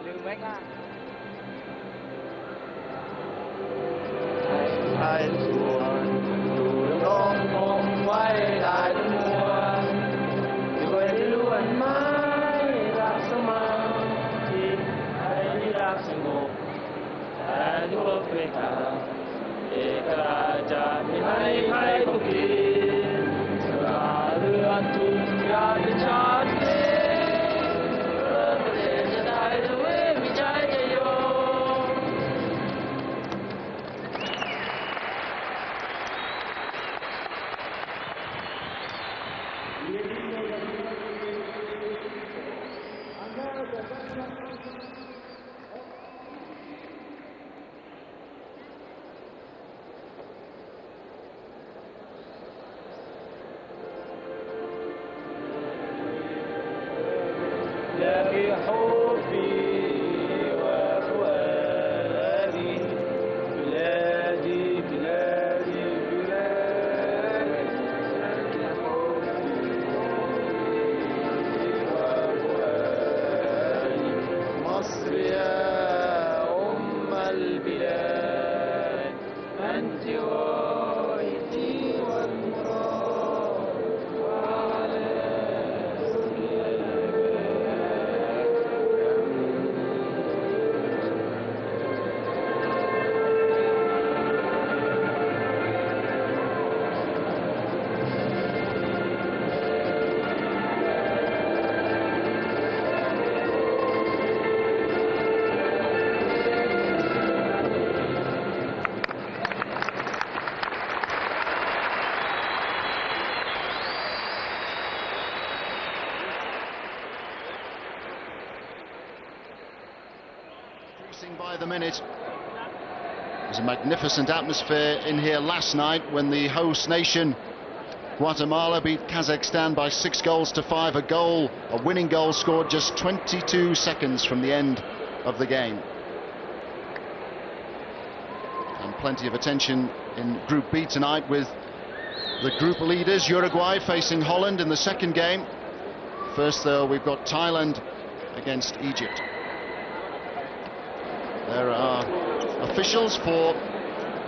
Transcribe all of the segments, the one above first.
ลืมไว้ค่ะไทยส่วนอยู่ดำรงคงไว้ได้ทั้งมวลด้วยล้วนไม้รักสมังที่ไทยรักสงบแต่ทุกเวลาเอกราชจะไม่ให้ใครต้องกินสละเรือทุกยานเป็นชาติเพื่อประเทศจะได้จะเววิจัยจะโย لكن حبي وفؤادي بلادي بلادي بلادي لكن حبي وفؤادي مصر يا أم البلاد أنت غايتي والمراد وعلى By the minute. There's a magnificent atmosphere in here last night when the host nation Guatemala beat Kazakhstan by 6-5, a winning goal scored just 22 seconds from the end of the game. And plenty of attention in Group B tonight with the group leaders, Uruguay facing Holland in the second game. First though, we've got Thailand against Egypt. There are officials for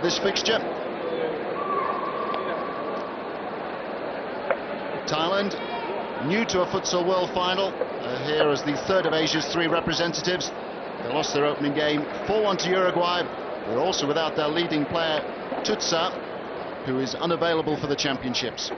this fixture. Thailand, new to a Futsal World Final, here as the third of Asia's three representatives. They lost their opening game 4-1 to Uruguay. They're also without their leading player, Tutsa, who is unavailable for the championships.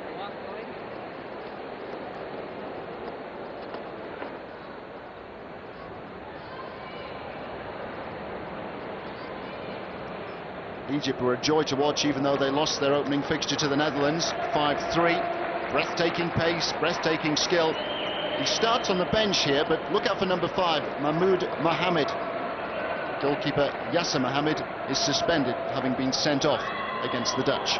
Egypt were a joy to watch, even though they lost their opening fixture to the Netherlands, 5-3. Breathtaking pace, breathtaking skill. He starts on the bench here, but look out for number 5, Mahmoud Mohamed. Goalkeeper Yasser Mohamed is suspended, having been sent off against the Dutch.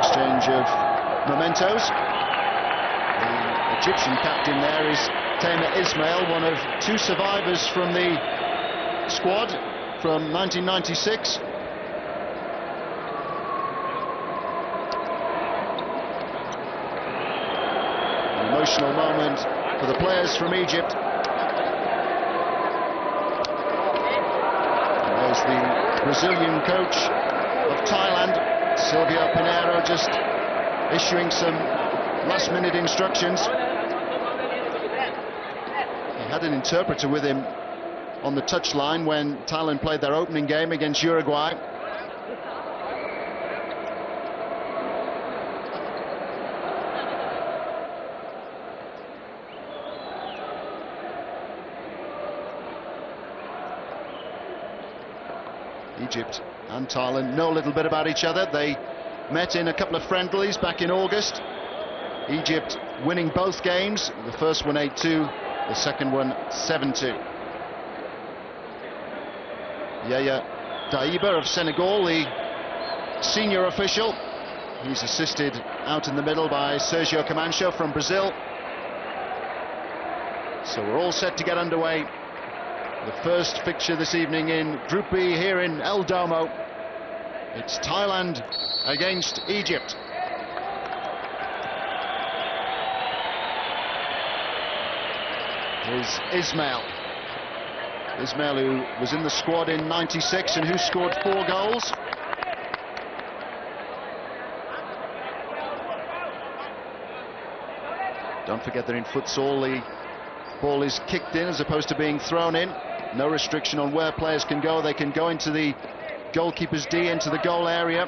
Exchange of mementos. The Egyptian captain there is Tamer Ismail, one of 2 survivors from the squad from 1996. An emotional moment for the players from Egypt. And there's the Brazilian coach of Thailand, Silvio Pinheiro, just issuing some last-minute instructions. He had an interpreter with him on the touchline when Thailand played their opening game against Uruguay. Egypt and Thailand know a little bit about each other. They met in a couple of friendlies back in August. Egypt winning both games, the first one 8-2, the second one 7-2. Yaya Daiba of Senegal, the senior official. He's assisted out in the middle by Sergio Camancho from Brazil. So we're all set to get underway. The first fixture this evening in Group B here in El Domo. It's Thailand against Egypt. Here's Ismail. Ismail, who was in the squad in '96 and who scored 4 goals. Don't forget that in futsal the ball is kicked in as opposed to being thrown in. No restriction on where players can go. They can go into the goalkeeper's D, into the goal area.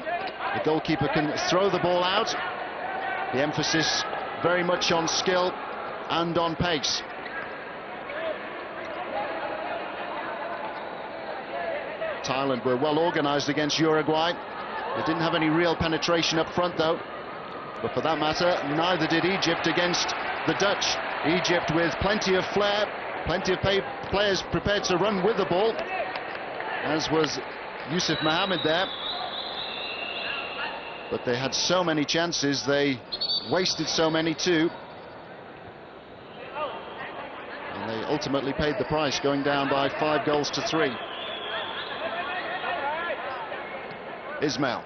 The goalkeeper can throw the ball out. The emphasis very much on skill and on pace. Thailand were well organised against Uruguay. They didn't have any real penetration up front though. But for that matter, neither did Egypt against the Dutch. Egypt with plenty of flair, plenty of players prepared to run with the ball, as was Yusuf Mohammed there. But they had so many chances, they wasted so many too. And they ultimately paid the price, going down by 5 goals to 3. Ismail.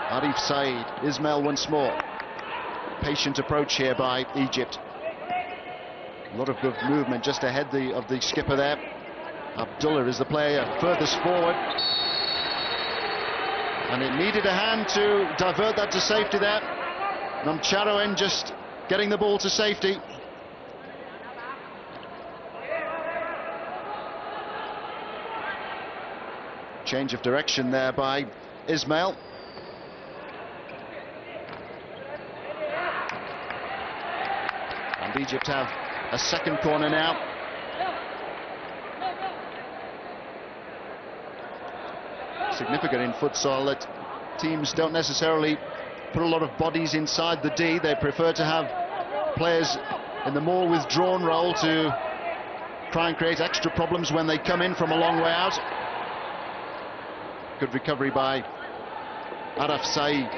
Arif Saeed. Ismail once more. Patient approach here by Egypt. A lot of good movement just ahead of the skipper there. Abdullah is the player furthest forward. And it needed a hand to divert that to safety there. Namcharoen just getting the ball to safety. Change of direction there by Ismail. And Egypt have a second corner now. Significant in futsal that teams don't necessarily put a lot of bodies inside the D. They prefer to have players in the more withdrawn role to try and create extra problems when they come in from a long way out. Good recovery by Arif Saeed.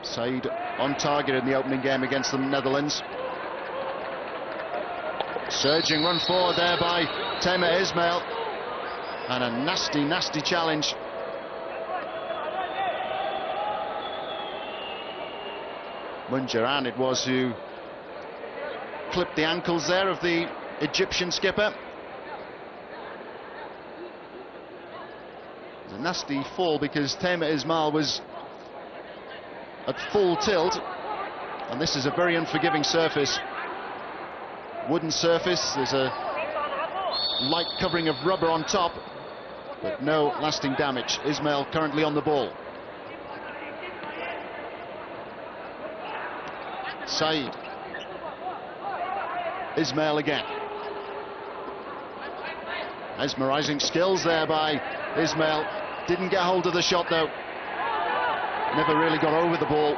Saeed on target in the opening game against the Netherlands. Surging run forward there by Tamer Ismail. And a nasty, nasty challenge. Munjaran it was who clipped the ankles there of the Egyptian skipper. It was a nasty fall because Tamer Ismail was at full tilt, and this is a very unforgiving surface. Wooden surface, there's a light covering of rubber on top, but no lasting damage. Ismail currently on the ball. Saeed. Ismail again. Mesmerising skills there by Ismail. Didn't get hold of the shot though. Never really got over the ball.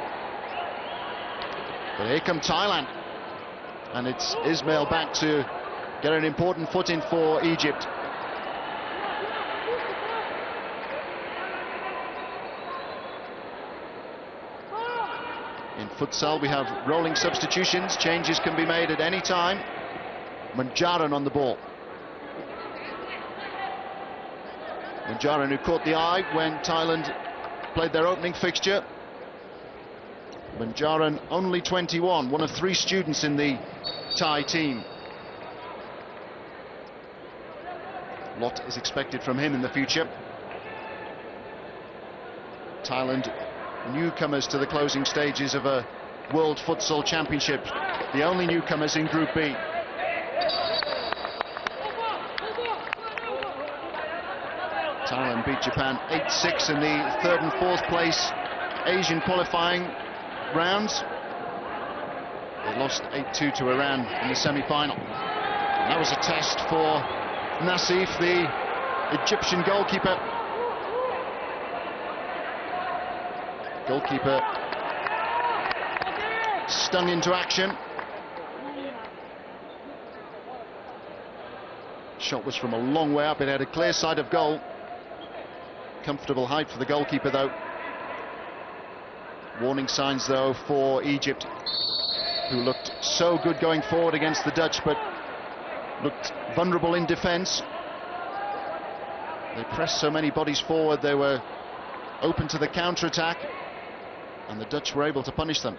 But here come Thailand. And it's Ismail back to get an important foot in for Egypt. In futsal we have rolling substitutions. Changes can be made at any time. Munjaran on the ball. Munjaran, who caught the eye when Thailand played their opening fixture. Munjaran, only 21, one of 3 students in the Thai team. A lot is expected from him in the future. Thailand, newcomers to the closing stages of a World Futsal Championship. The only newcomers in Group B. Thailand beat Japan 8-6 in the 3rd and 4th place Asian qualifying rounds. They lost 8-2 to Iran in the semi-final. That was a test for Nassif, the Egyptian goalkeeper. Goalkeeper stung into action. Shot was from a long way up. It had a clear side of goal. Comfortable height for the goalkeeper though. Warning signs though for Egypt, who looked so good going forward against the Dutch but looked vulnerable in defence. They pressed so many bodies forward, they were open to the counter-attack, and the Dutch were able to punish them.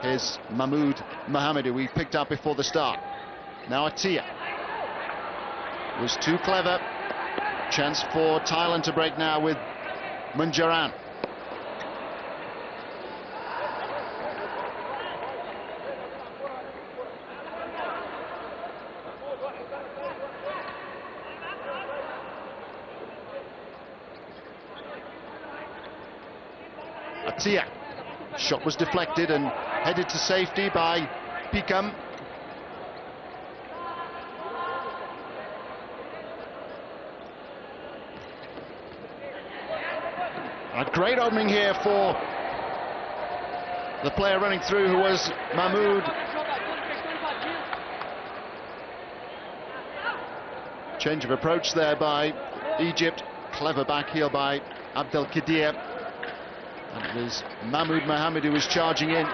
Here's Mahmoud Mohamed, who we picked up before the start. Now Atia was too clever. Chance for Thailand to break now with Munjaran. Atia. Shot was deflected and headed to safety by Pikam. A great opening here for the player running through, who was Mahmoud. Change of approach there by Egypt. Clever back heel by Abdel Kadir. And it was Mahmoud Mohamed who was charging in.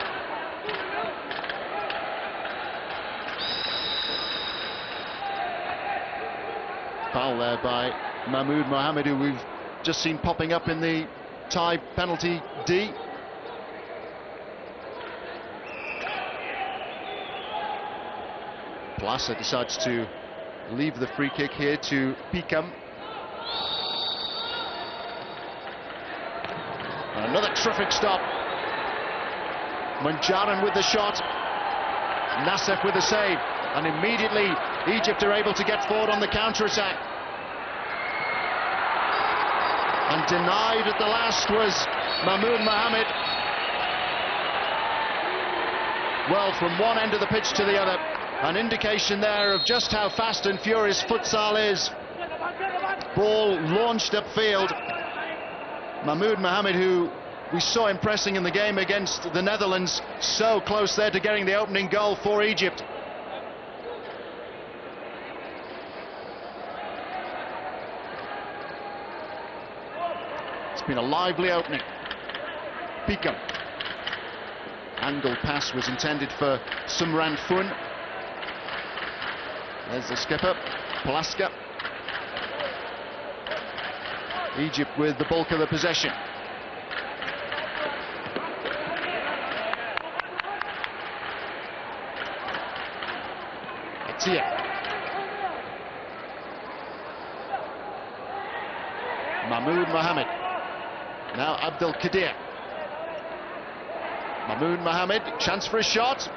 Foul there by Mahmoud Mohamed, who we've just seen popping up in the Thai penalty D. Plaza decides to leave the free kick here to Pikam. Another terrific stop. Munjaran with the shot. Nassef with the save. And immediately Egypt are able to get forward on the counter-attack. And denied at the last was Mahmoud Mohamed. Well, from one end of the pitch to the other. An indication there of just how fast and furious futsal is. Ball launched upfield. Mahmoud Mohamed, who we saw impressing in the game against the Netherlands, so close there to getting the opening goal for Egypt. It's been a lively opening. Pikam. Angle pass was intended for Sumran Fun. There's the skipper, Plaska. Egypt with the bulk of the possession. Atia. Mahmoud Mohamed. Now Abdel Kadir. Mahmoud Mohamed, chance for a shot.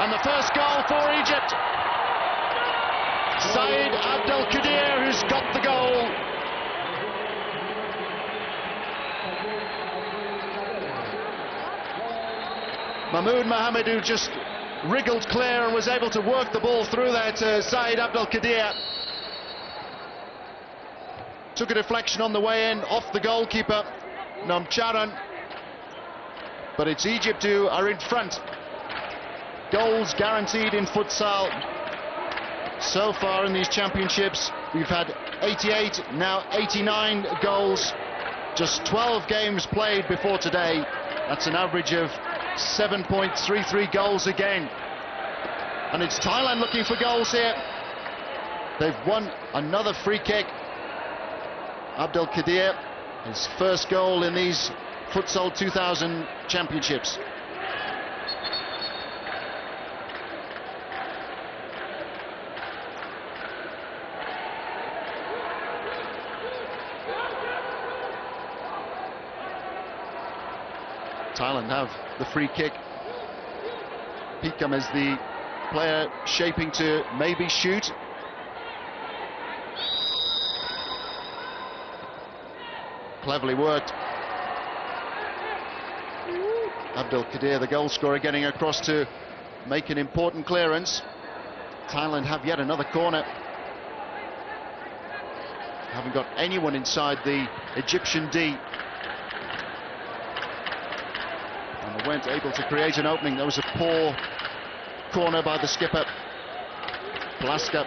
And the first goal for Egypt. Saeed Abdel Kadir, who's got the goal. Mahmoud Mohamed, who just wriggled clear and was able to work the ball through there to Saeed Abdel Kadir. Took a deflection on the way in, off the goalkeeper, Namcharan. But it's Egypt who are in front. Goals guaranteed in futsal. So far in these championships, we've had 88, now 89 goals. Just 12 games played before today. That's an average of 7.33 goals again. And it's Thailand looking for goals here. They've won another free kick. Abdel Kadir, his first goal in these Futsal 2000 championships. Thailand have the free kick. Pikam is the player shaping to maybe shoot. Cleverly worked. Abdel Kadir, the goal scorer, getting across to make an important clearance. Thailand have yet another corner. Haven't got anyone inside the Egyptian D. And they weren't able to create an opening. There was a poor corner by the skipper, Plaska.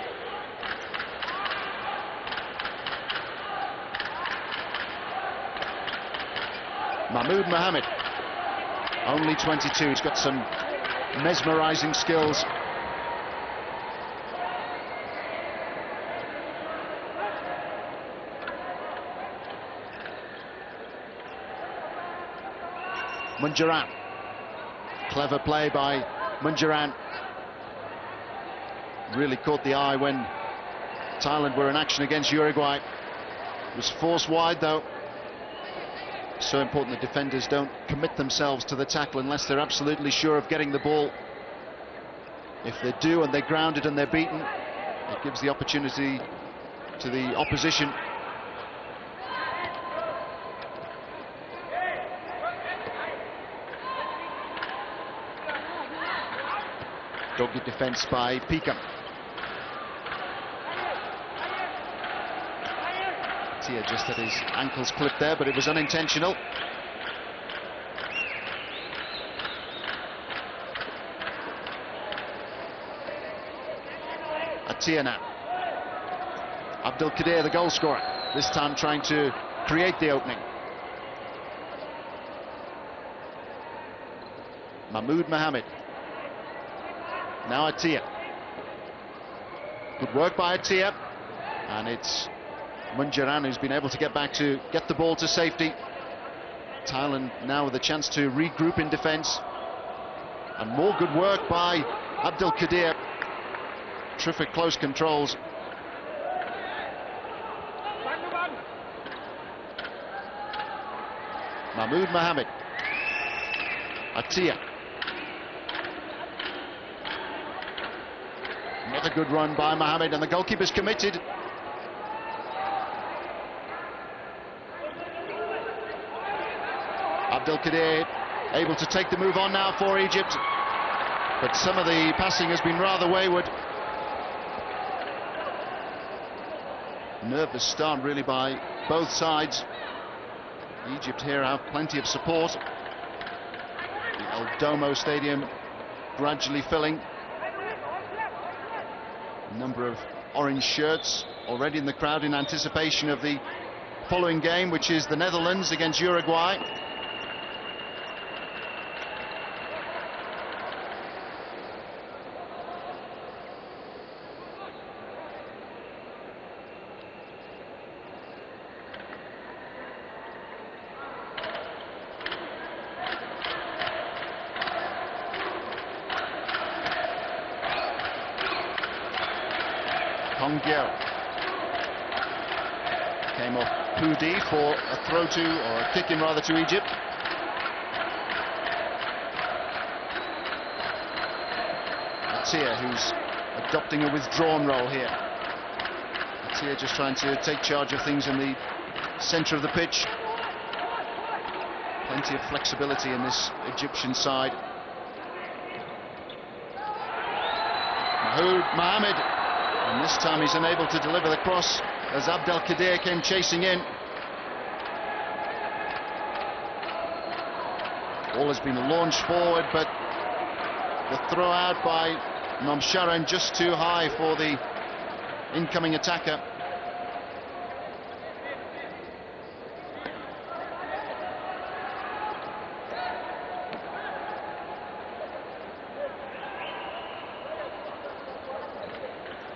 Mahmoud Mohamed, only 22, he's got some mesmerizing skills. Munjaran. Clever play by Munjaran. Really caught the eye when Thailand were in action against Uruguay. It was forced wide though. So important that defenders don't commit themselves to the tackle unless they're absolutely sure of getting the ball. If they do and they're grounded and they're beaten, it gives the opportunity to the opposition. Dogged defence by Pika. Tia just had his ankles clipped there, but it was unintentional. Tia now. Abdul Qadir, the goal scorer, this time trying to create the opening. Mahmoud Mohammed. Now Atiya. Good work by Atiya, and it's Munjaran who's been able to get back to get the ball to safety. Thailand now with a chance to regroup in defence, and more good work by Abdul Qadir. Terrific close controls. Mahmoud Mohammed. Atiya. Another good run by Mohammed, and the goalkeeper's committed. Abdul Qadir able to take the move on now for Egypt, but some of the passing has been rather wayward. Nervous start really by both sides. Egypt here have plenty of support. The El Domo Stadium gradually filling. A number of orange shirts already in the crowd in anticipation of the following game, which is the Netherlands against Uruguay. Hongyo came off Pudi for a throw to, or a kick in rather, to Egypt. Atiya, who's adopting a withdrawn role here. Atiya just trying to take charge of things in the centre of the pitch. Plenty of flexibility in this Egyptian side. Mahmoud Mohammed. And this time he's unable to deliver the cross as Abdel Qadir came chasing in. Ball has been launched forward, but the throw out by Nomsharan just too high for the incoming attacker.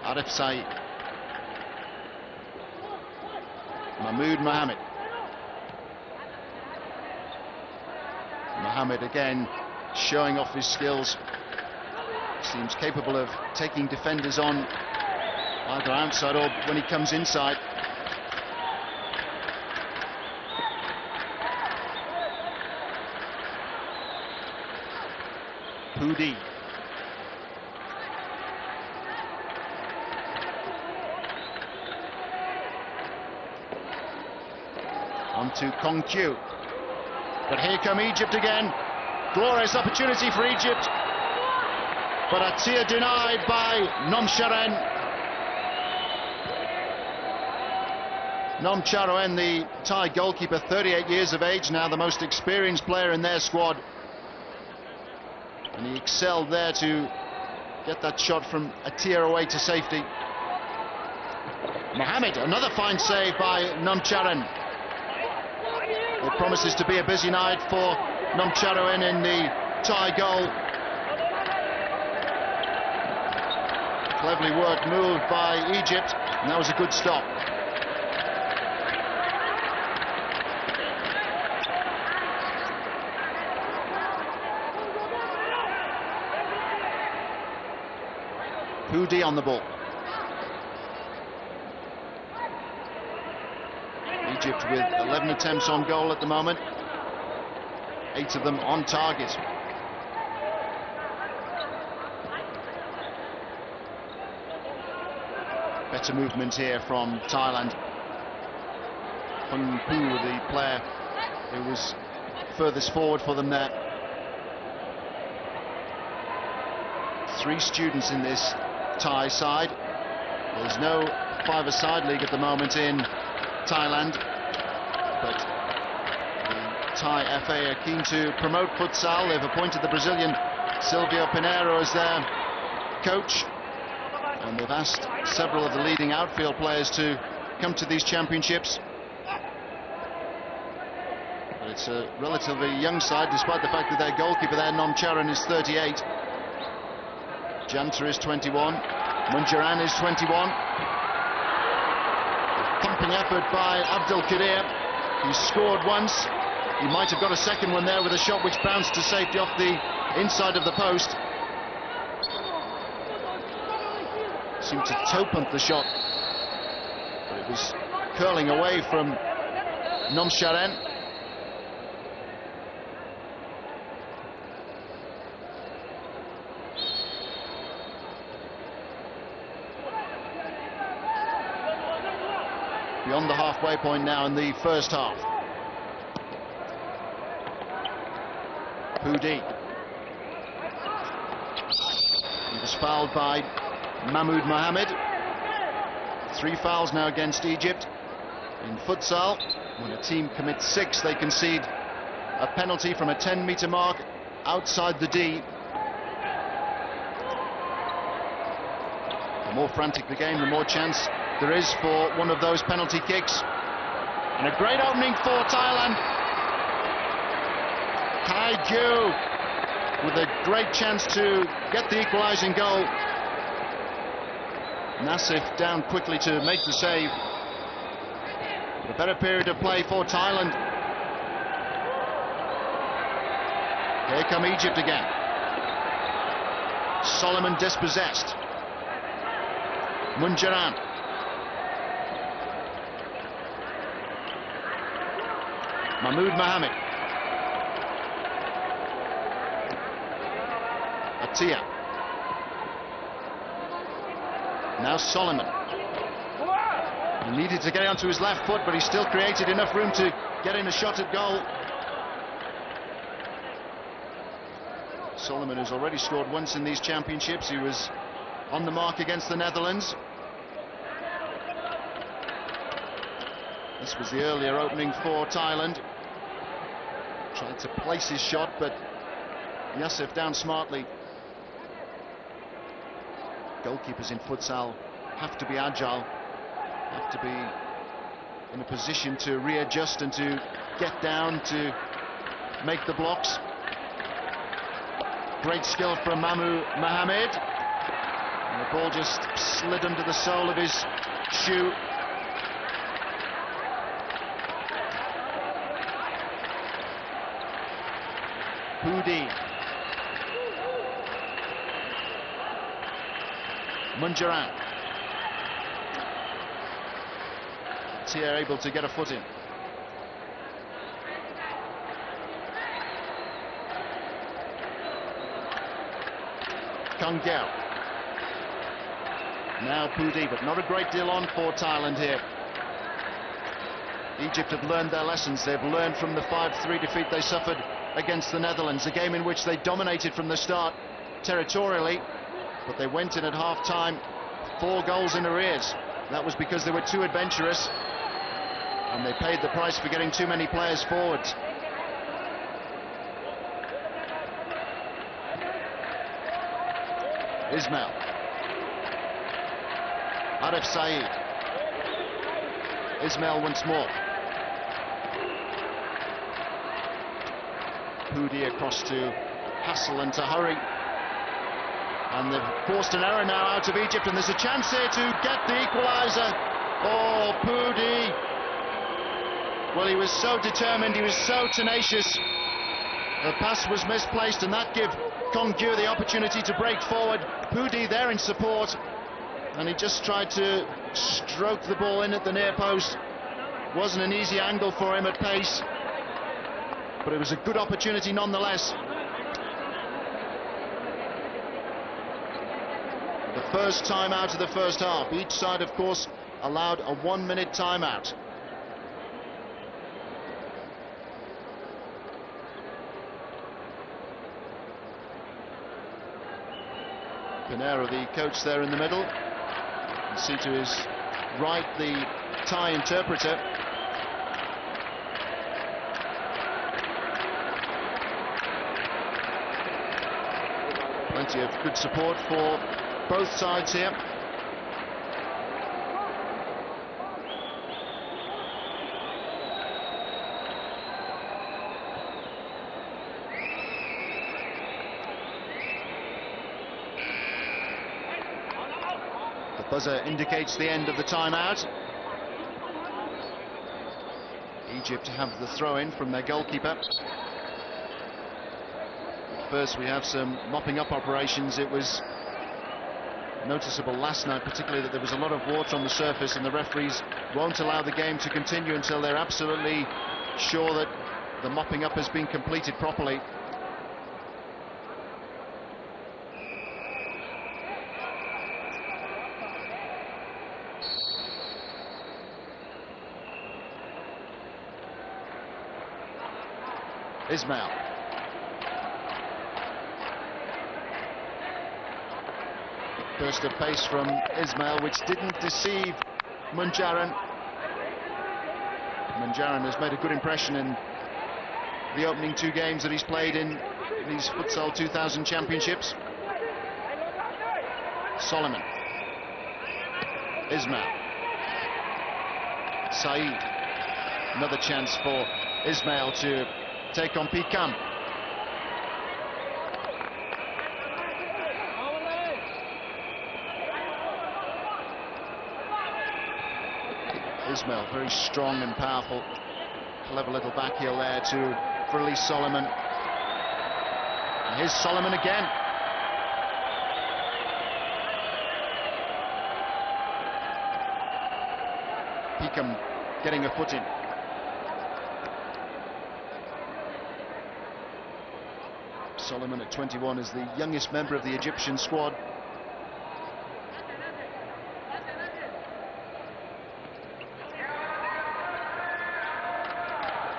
Arif Saeed. Mahmoud Mohammed. Mohammed again showing off his skills. Seems capable of taking defenders on either outside or when he comes inside. Pudi. On to Kong Kyu. But here come Egypt again. Glorious opportunity for Egypt. But Atiya denied by Nomsharan. Nomcharoen, the Thai goalkeeper, 38 years of age now, the most experienced player in their squad. And he excelled there to get that shot from Atiya away to safety. Mohammed, another fine save by Nomcharan. It promises to be a busy night for Nomcharoen in the Thai goal. Cleverly worked move by Egypt, and that was a good stop. Pudi on the ball. Egypt with 11 attempts on goal at the moment, 8 of them on target. Better movement here from Thailand. Hung Pu, the player who was furthest forward for them there. 3 students in this Thai side. There's no five-a-side league at the moment in Thailand, but the Thai FA are keen to promote futsal. They've appointed the Brazilian Silvio Pinheiro as their coach, and they've asked several of the leading outfield players to come to these championships. But it's a relatively young side, despite the fact that their goalkeeper there, Nom Charan, is 38. Janta is 21. Munjaran is 21. Thumping effort by Abdul Kadir. He's scored once. He might have got a second one there with a shot which bounced to safety off the inside of the post. Seemed to toe punt the shot, but it was curling away from Nom Charan. Beyond the halfway point now in the first half. Pudi. He was fouled by Mahmoud Mohammed. 3 fouls now against Egypt. In futsal, when a team commits 6, they concede a penalty from a 10-meter mark outside the D. The more frantic the game, the more chance there is for one of those penalty kicks. And a great opening for Thailand. Kai Gyu with a great chance to get the equalising goal. Nassif down quickly to make the save. But a better period of play for Thailand. Here come Egypt again. Solomon dispossessed. Munjaran. Mahmoud Mohammed. Atia. Now Solomon. He needed to get onto his left foot, but he still created enough room to get in a shot at goal. Solomon has already scored once in these championships. He was on the mark against the Netherlands. This was the earlier opening for Thailand. Tried to place his shot, but Yassif down smartly. Goalkeepers in futsal have to be agile, have to be in a position to readjust and to get down to make the blocks. Great skill from Mahmoud Mohammed. And the ball just slid under the sole of his shoe. Pudi. Munjaran. Tia able to get a foot in. Kangao. Now Pudi, but not a great deal on for Thailand here. Egypt have learned their lessons. They've learned from the 5-3 defeat they suffered against the Netherlands, a game in which they dominated from the start territorially, but they went in at half-time 4 goals in arrears. That was because they were too adventurous, and they paid the price for getting too many players forward. Ismail. Arif Saeed. Ismail once more. Pudi across to Hassel and to hurry. And they've forced an error now out of Egypt, and there's a chance here to get the equaliser. Oh, Pudi. Well, he was so determined, he was so tenacious. The pass was misplaced, and that gave Kongyu the opportunity to break forward. Pudi there in support, and he just tried to stroke the ball in at the near post. Wasn't an easy angle for him at pace, but it was a good opportunity nonetheless. The first time out of the first half. Each side, of course, allowed a 1-minute timeout. Pinero, the coach, there in the middle. You see to his right the Thai interpreter. Plenty of good support for both sides here. The buzzer indicates the end of the timeout. Egypt have the throw-in from their goalkeeper. First, we have some mopping up operations. It was noticeable last night, particularly, that there was a lot of water on the surface, and the referees won't allow the game to continue until they're absolutely sure that the mopping up has been completed properly. Ismail. Burst of pace from Ismail, which didn't deceive Munjaran. Munjaran has made a good impression in the opening 2 games that he's played in these Futsal 2000 championships. Solomon. Ismail. Saeed. Another chance for Ismail to take on Pikam. Ismail, very strong and powerful. Clever little back heel there to release Solomon. And here's Solomon again. Pikam getting a foot in. Solomon at 21 is the youngest member of the Egyptian squad.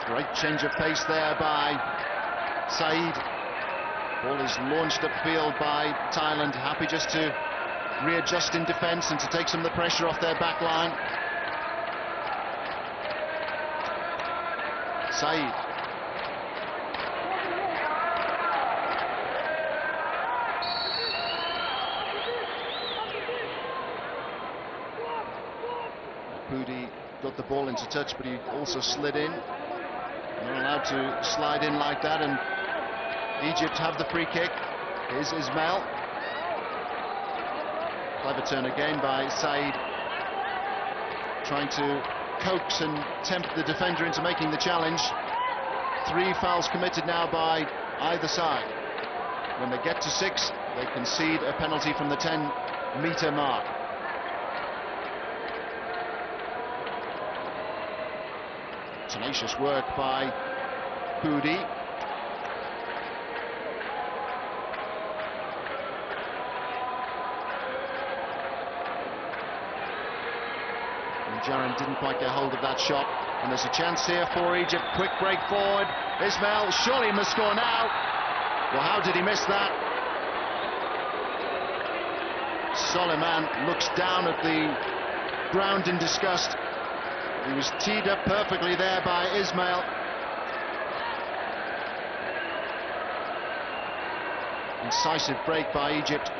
Great change of pace there by Saeed. Ball is launched upfield by Thailand, happy just to readjust in defence and to take some of the pressure off their back line. Saeed. Pudi got the ball into touch, but he also slid in. Not allowed to slide in like that, and Egypt have the free kick. Here's Ismail. Clever turn again by Saeed, trying to coax and tempt the defender into making the challenge. 3 fouls committed now by either side. When they get to 6, they concede a penalty from the 10-metre mark. Tenacious work by Pudi. Jaran didn't quite get hold of that shot, and there's a chance here for Egypt. Quick break forward. Ismail surely must score now. Well, how did he miss that? Soliman looks down at the ground in disgust. He was teed up perfectly there by Ismail. Incisive break by Egypt.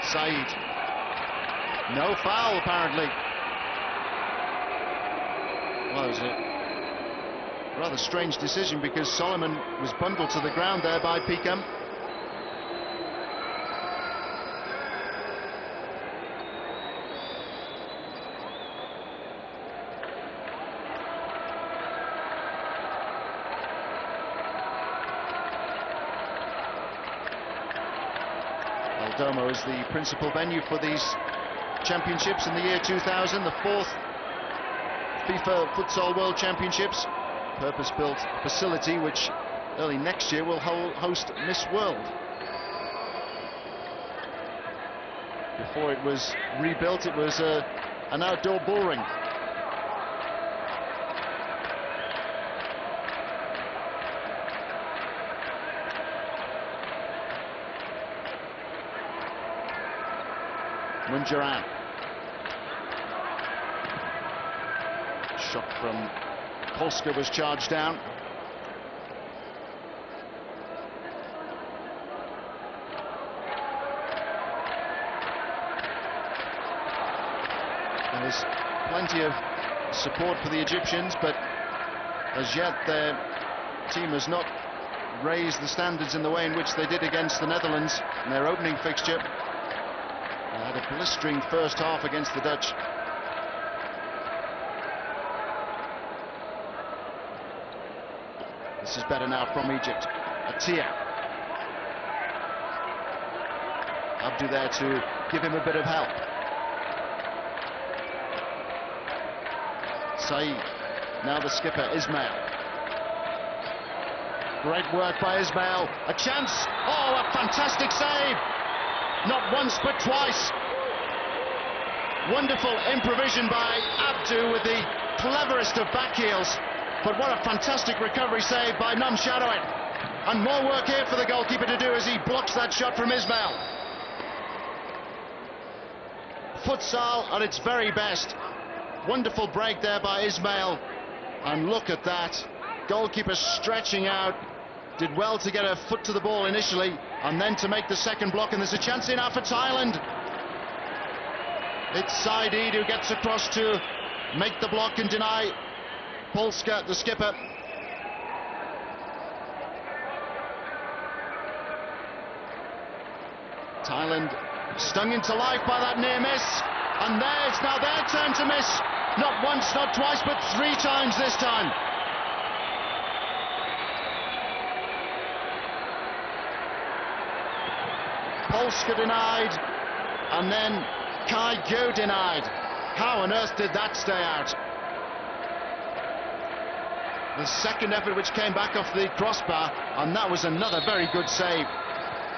Saeed. No foul, apparently. Well, it was a Rather strange decision, because Solomon was bundled to the ground there by Peakham. El Domo is the principal venue for these championships in the year 2000, the fourth FIFA Futsal World Championships. Purpose-built facility which early next year will host Miss World. Before it was rebuilt, it was an outdoor bullring. Munjaran. Shot from Polska was charged down. There's plenty of support for the Egyptians, but as yet their team has not raised the standards in the way in which they did against the Netherlands in their opening fixture. They had a blistering first half against the Dutch. This is better now from Egypt. Atia. Abdu there to give him a bit of help. Saeed. Now the skipper, Ismail. Great work by Ismail. A chance. Oh, a fantastic save. Not once, but twice. Wonderful improvisation by Abdu with the cleverest of back heels. But what a fantastic recovery save by Namsharoin. And more work here for the goalkeeper to do as he blocks that shot from Ismail. Futsal at its very best. Wonderful break there by Ismail. And look at that. Goalkeeper stretching out. Did well to get a foot to the ball initially, and then to make the second block. And there's a chance here now for Thailand. It's Saeed who gets across to make the block and deny Polska, the skipper. Thailand stung into life by that near miss, and there's now their turn to miss. Not once, not twice, but 3 times this time. Polska denied, and then Kai Gyo denied. How on earth did that stay out? The second effort which came back off the crossbar, and that was another very good save.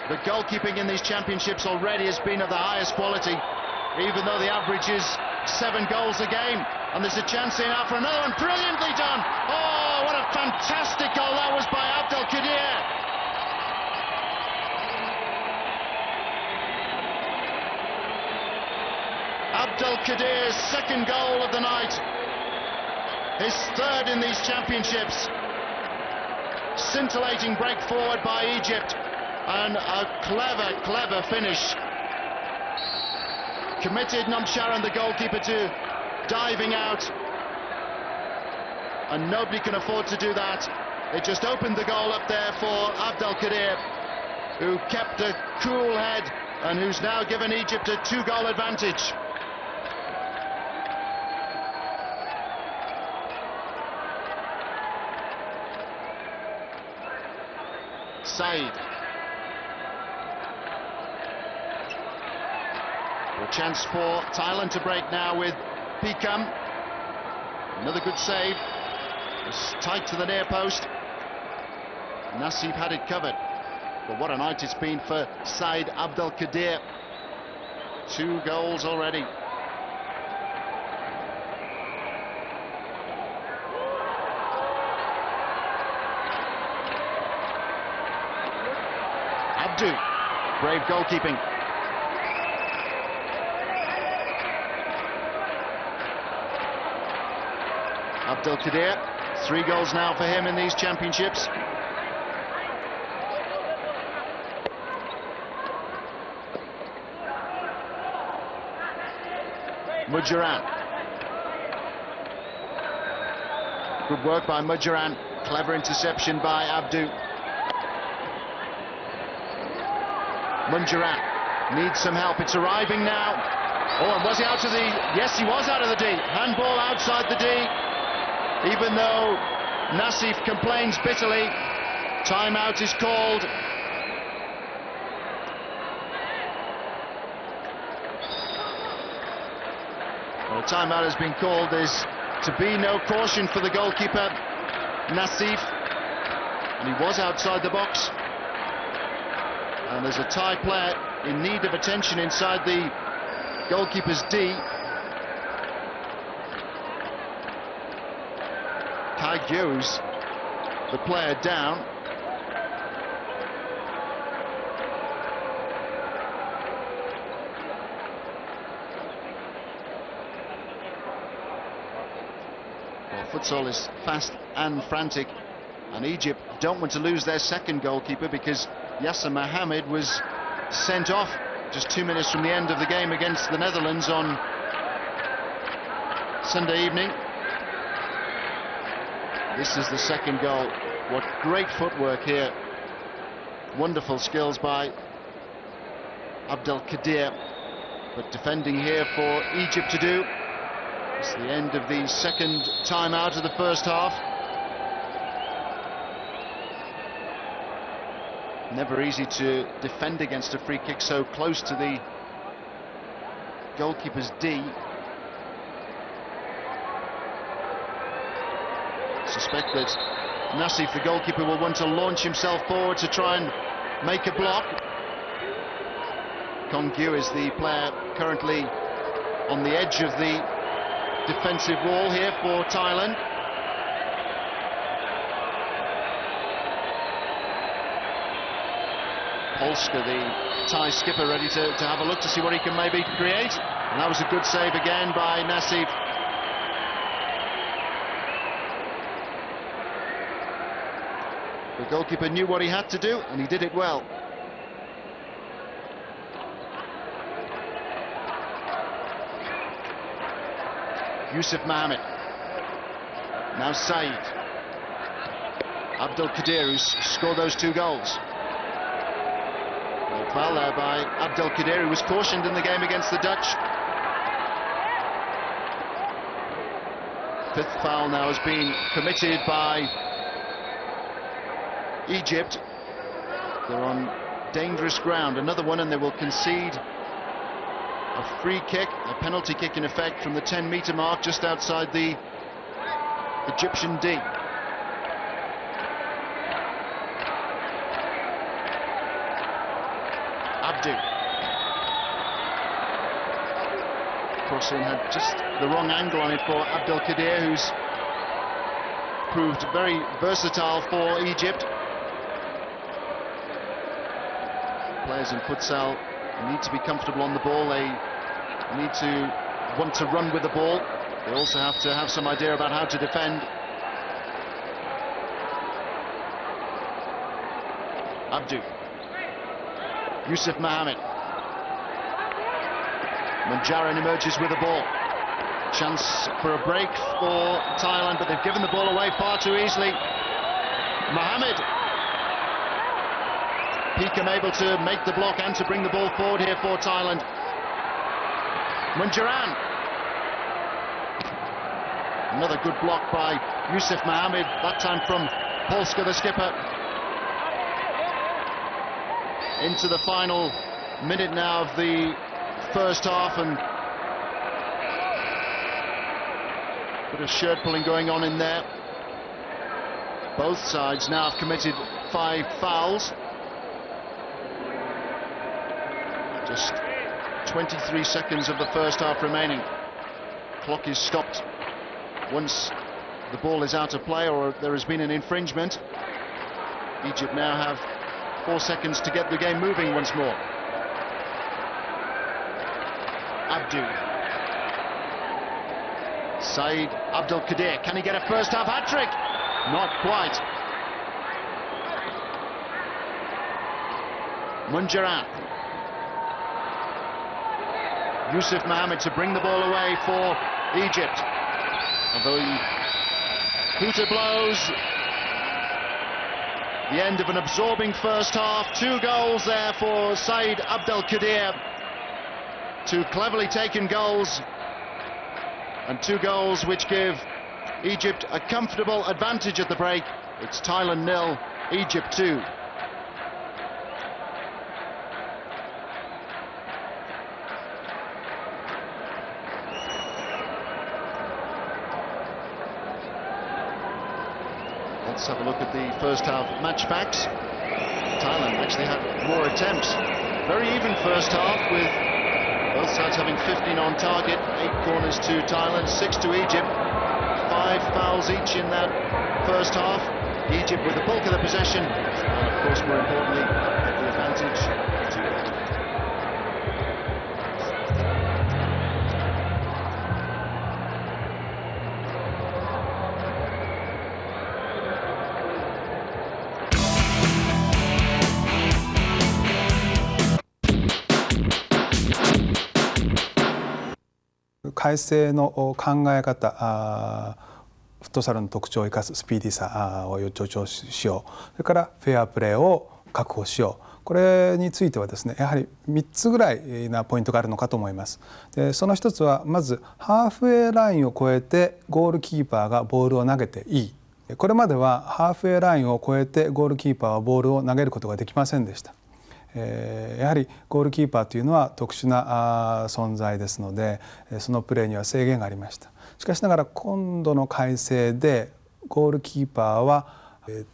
The goalkeeping in these championships already has been of the highest quality, even though the average is 7 goals a game. And there's a chance here now for another one. Brilliantly done. Oh, what a fantastic goal that was by Abdel Kadir. Abdel Kadir's second goal of the night. His third in these championships. Scintillating break forward by Egypt, and a clever finish. Committed Namsharan, the goalkeeper, to diving out, and nobody can afford to do that. It just opened the goal up there for Abdel Kadir, who kept a cool head and who's now given Egypt a 2-goal advantage. Saeed. A chance for Thailand to break now with Peakham. Another good save. It's tight to the near post. Nasib had it covered. But what a night it's been for Saeed Abdel Kadir. 2 goals already. Abdu, brave goalkeeping. Abdel Kadir, 3 goals now for him in these championships. Mujaran. Good work by Mujaran. Clever interception by Abdu. Munjaran needs some help. It's arriving now. Oh, and was he out of the... Yes, he was out of the D. Handball outside the D. Even though Nassif complains bitterly, timeout is called. Well, a timeout has been called. There's to be no caution for the goalkeeper, Nassif. And he was outside the box. And there's a Thai player in need of attention inside the goalkeeper's D. Kai Gyu's the player down. Well, futsal is fast and frantic, and Egypt don't want to lose their second goalkeeper because Yasser Mohammed was sent off just 2 minutes from the end of the game against the Netherlands on Sunday evening. This is the second goal. What great footwork here. Wonderful skills by Abdel Kadir. But defending here for Egypt to do. It's the end of the second timeout of the first half. Never easy to defend against a free kick so close to the goalkeeper's D. Suspect that Nassif, the goalkeeper, will want to launch himself forward to try and make a block. Kongyu is the player currently on the edge of the defensive wall here for Thailand. Polska, the Thai skipper, ready to have a look to see what he can maybe create. And that was a good save again by Nassif. The goalkeeper knew what he had to do, and he did it well. Yusuf Mohammed. Now Saeed. Abdel Kadir, who's scored those 2 goals. Well, foul there by Abdel Kadir, who was cautioned in the game against the Dutch. 5th foul now has been committed by Egypt. They're on dangerous ground. Another one, and they will concede a free kick, a penalty kick in effect, from the 10-meter mark just outside the Egyptian D. Abdu. Crossing had just the wrong angle on it for Abdel Kadir, who's proved very versatile for Egypt. Players in futsal need to be comfortable on the ball. They need to want to run with the ball. They also have to have some idea about how to defend. Abdu. Yusuf Mohammed. Manjaran emerges with the ball. Chance for a break for Thailand, but they've given the ball away far too easily. Mohammed. Peakham able to make the block and to bring the ball forward here for Thailand. Munjaran. Another good block by Yusuf Mohammed, that time from Polska, the skipper. Into the final minute now of the first half, and a bit of shirt pulling going on in there. Both sides now have committed 5 fouls. Just 23 seconds of the first half remaining. Clock is stopped once the ball is out of play or there has been an infringement. Egypt now have 4 seconds to get the game moving once more. Abdu. Saeed Abdel Kadir, can he get a first half hat-trick? Not quite. Munjaran. Yusuf Mohammed to bring the ball away for Egypt. Although he hooter blows, The end of an absorbing first half. 2 goals there for Saeed Abdelkadir. 2 cleverly taken goals, and 2 goals which give Egypt a comfortable advantage at the break. It's Thailand 0, Egypt 2. Let's have a look at the first half match facts. Thailand actually had more attempts. Very even first half, with both sides having 15 on target. 8 corners to Thailand, 6 to Egypt. 5 fouls each in that first half. Egypt with the bulk of the possession, and of course, more importantly, the advantage to it.改正の考え方、フットサルの特徴を生かすスピーディーさを助長しよう、それからフェアプレーを確保しよう、これについてはですね、やはり3つぐらいなポイントがあるのかと思います。でその一つは、まずハーフウェイラインを越えてゴールキーパーがボールを投げていい。これまではハーフウェイラインを越えてゴールキーパーはボールを投げることができませんでした。やはりゴールキーパーというのは特殊な存在ですので、そのプレーには制限がありました。しかしながら今度の改正でゴールキーパーは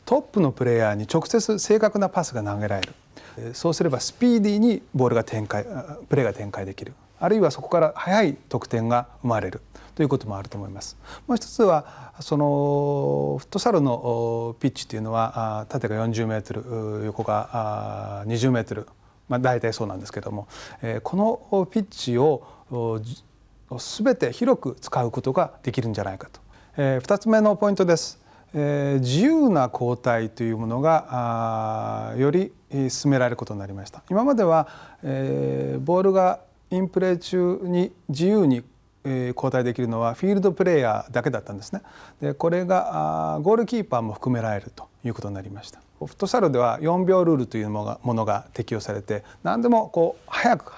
トップのプレイヤーに直接正確なパスが投げられる。そうすればスピーディーにプレーが展開できる。あるいはそこから早い得点が生まれるということもあると思います。もう一つはそのフットサルのピッチというのは縦が40メートル、横が20メートル、大体そうなんですけども、このピッチを全て広く使うことができるんじゃないかと。2つ目のポイントです。自由な交代というものがより進められることになりました。今まではボールがインプレー中に自由に交代できるのはフィールドプレーヤーだけだったんですね。でこれがゴールキーパーも含められるということになりました。フットサルでは4秒ルールというものが適用されて、何でも早く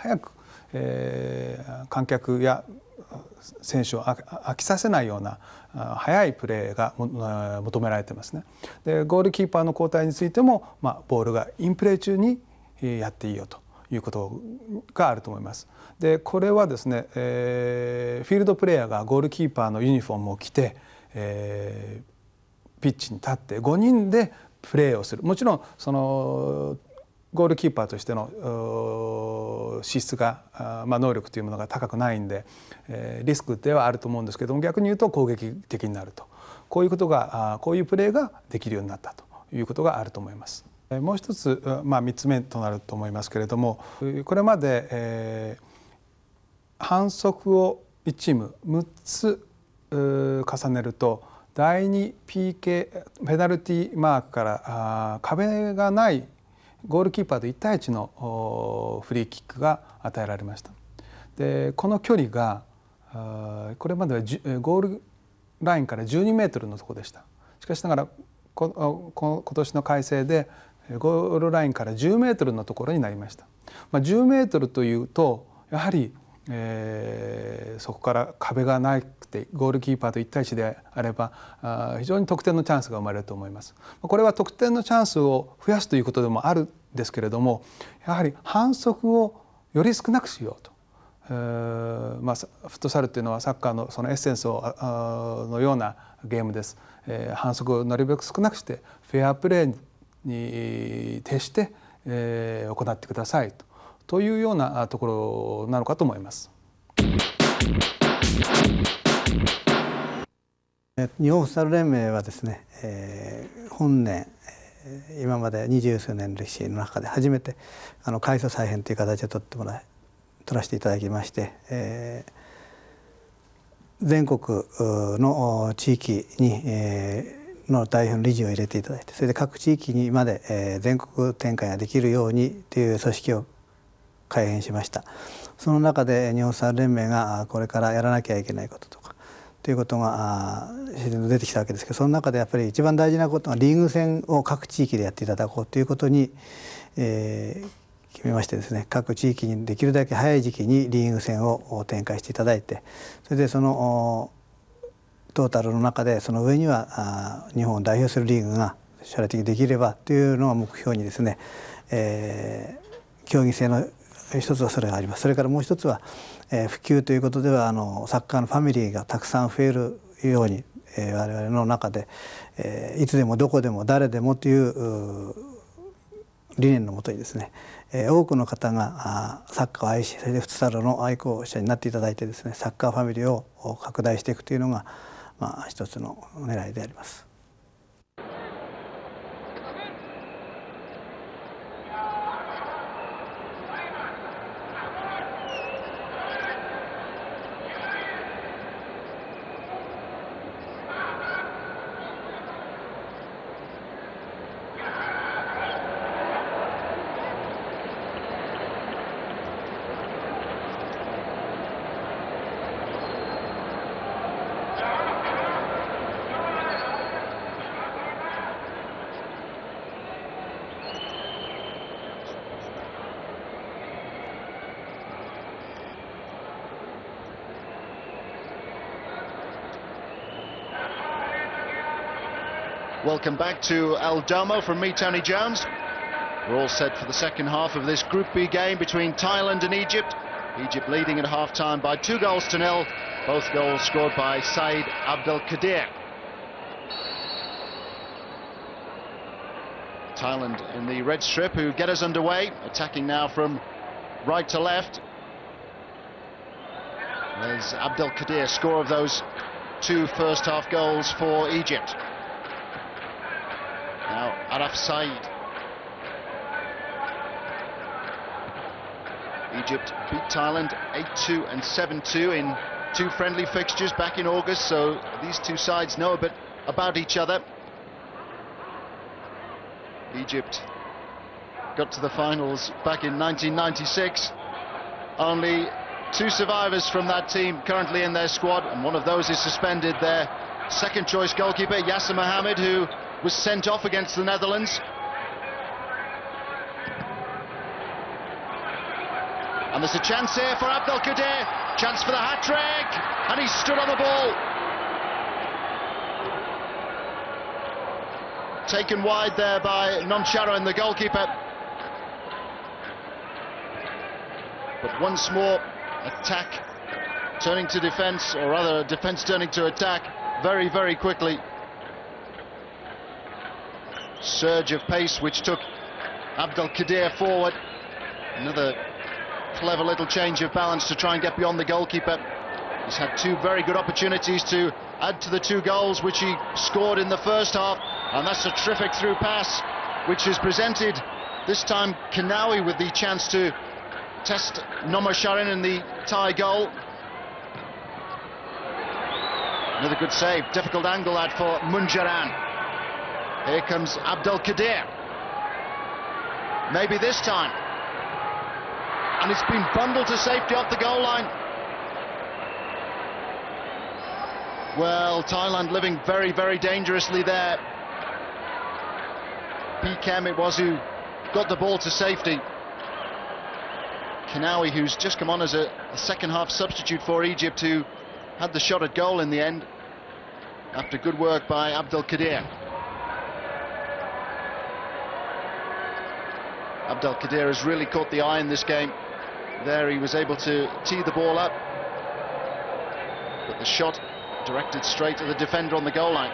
観客や選手を飽きさせないような速いプレーが求められてますね。でゴールキーパーの交代についても、ボールがインプレー中にやっていいよということがあると思います。でこれはですね、フィールドプレーヤーがゴールキーパーのユニフォームを着て、ピッチに立って5人でプレーをする。もちろんそのゴールキーパーとしての資質が、能力というものが高くないんで、リスクではあると思うんですけども、逆に言うと攻撃的になると、こういうプレーができるようになったということがあると思います。もう一つ、3つ目となると思いますけれども、これまで、反則を1チーム6つ重ねると第2 PK ペナルティーマークから壁がないゴールキーパーと1対1のフリーキックが与えられました。でこの距離がこれまではゴールラインから12メートルのところでした。しかしながら今年の改正でゴールラインから10メートルのところになりました。10メートルというとやはりそこから壁がなくてゴールキーパーと1対1であれば非常に得点のチャンスが生まれると思います。これは得点のチャンスを増やすということでもあるんですけれども、やはり反則をより少なくしようと。フットサルっていうのはサッカーのそのエッセンスのようなゲームです。反則をなるべく少なくしてフェアプレーに徹して行ってくださいというようなところなのかと思います。日本フットサル連盟はですね、本年今まで20数年の歴史の中で初めて改組再編という形を取らせていただきまして、全国の地域にの代表の理事を入れていただいて、それで各地域にまで全国展開ができるようにという組織を改編しました。その中で日本フットサル連盟がこれからやらなきゃいけないこととか、ということが自然と出てきたわけですけど、その中でやっぱり一番大事なことはリーグ戦を各地域でやっていただこうということに、決めましてですね、各地域にできるだけ早い時期にリーグ戦を展開していただいて、それでそのトータルの中でその上には日本を代表するリーグが将来的にできればというのを目標にですね、競技性の一つはそれがあります。それからもう一つは、普及ということではサッカーのファミリーがたくさん増えるように、我々の中で、いつでもどこでも誰でもという理念のもとにですね、多くの方がサッカーを愛し、それでフットサルの愛好者になっていただいてですね、サッカーファミリーを拡大していくというのが、一つの狙いであります。Welcome back to El Domo from me, Tony Jones. We're all set for the second half of this Group B game between Thailand and Egypt. Egypt leading at half-time by 2-0. Both goals scored by Saeed Abdelkadir. Thailand in the red strip who get us underway, attacking now from right to left. There's Abdelkadir, score of those two first-half goals for Egypt. Now Araf Saeed. Egypt beat Thailand 8-2 and 7-2 in two friendly fixtures back in August, so these two sides know a bit about each other. Egypt got to the finals back in 1996. Only two survivors from that team currently in their squad, and one of those is suspended. Their second choice goalkeeper, Yasser Mohammed, who was sent off against the Netherlands. And there's a chance here for Abdelkadir, chance for the hat-trick, and he stood on the ball. Taken wide there by Noncharoen, the goalkeeper. But once more, attack turning to defence, or rather defence turning to attack very, very quickly. Surge of pace which took Abdelkadir forward. Another clever little change of balance to try and get beyond the goalkeeper. He's had two very good opportunities to add to the two goals which he scored in the first half, and that's a terrific through pass which is presented this time Kanawi with the chance to test Noncharoen in the tie goal. Another good save, difficult angle that for Munjaran. Here comes Abdelkadir. Maybe this time. And it's been bundled to safety off the goal line. Well, Thailand living very, very dangerously there. Pikem it was who got the ball to safety. Kanawi, who's just come on as a second half substitute for Egypt, who had the shot at goal in the end after good work by Abdelkadir. Abdelkadir has really caught the eye in this game. There he was able to tee the ball up, but the shot directed straight to the defender on the goal line.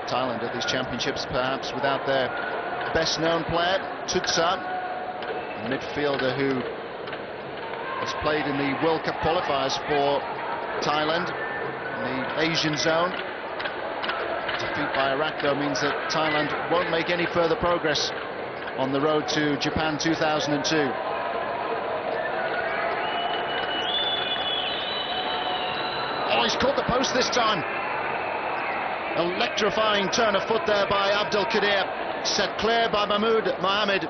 Thailand at these championships perhaps without their best known player, Futsal, a midfielder who has played in the World Cup qualifiers for Thailand in the Asian zone. Defeat by Iraq though means that Thailand won't make any further progress on the road to Japan 2002. Oh, he's caught the post this time. Electrifying turn of foot there by Abdel Kadir, set clear by Mahmoud Mohammed.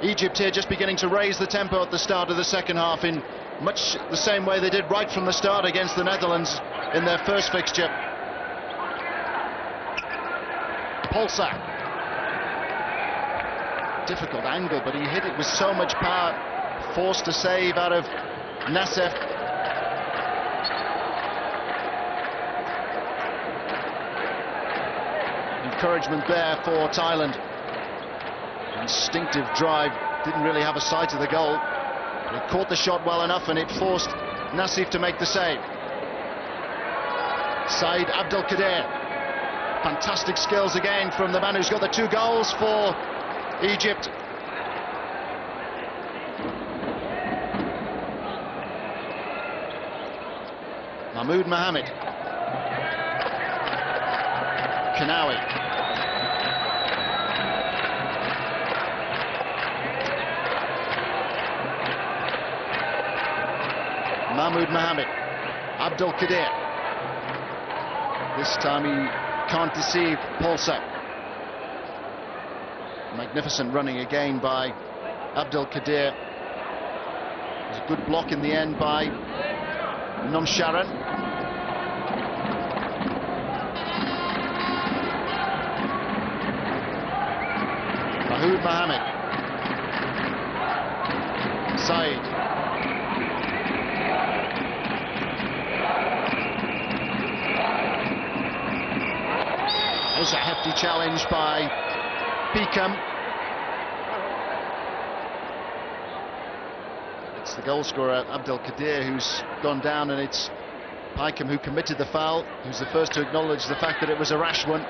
Egypt here just beginning to raise the tempo at the start of the second half in much the same way they did right from the start against the Netherlands in their first fixture. Polsa. Difficult angle, but he hit it with so much power. Forced a save out of Nassef. Encouragement there for Thailand. Instinctive drive, didn't really have a sight of the goal. But it caught the shot well enough and it forced Nassef to make the save. Saeed Abdel Kadir. Fantastic skills again from the man who's got the 2 goals for Egypt. Mahmoud Mohammed. Kanawi. Mahmoud Mohammed. Abdel Kadir. This time he can't deceive Polsa. Magnificent running again by Abdel Kadir. There's a good block in the end by Nomsharan. Mahmoud Mohammed. Saeed. There's a hefty challenge by Peakham. It's the goal scorer Abdel Kadir who's gone down, and it's Peakham who committed the foul, who's the first to acknowledge the fact that it was a rash one.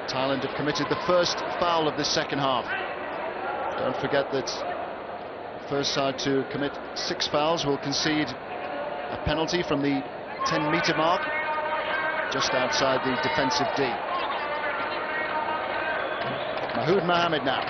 Thailand have committed the first foul of this second half. Don't forget that the first side to commit 6 fouls will concede a penalty from the 10-metre mark, just outside the defensive D. Mahmoud Mohammed now.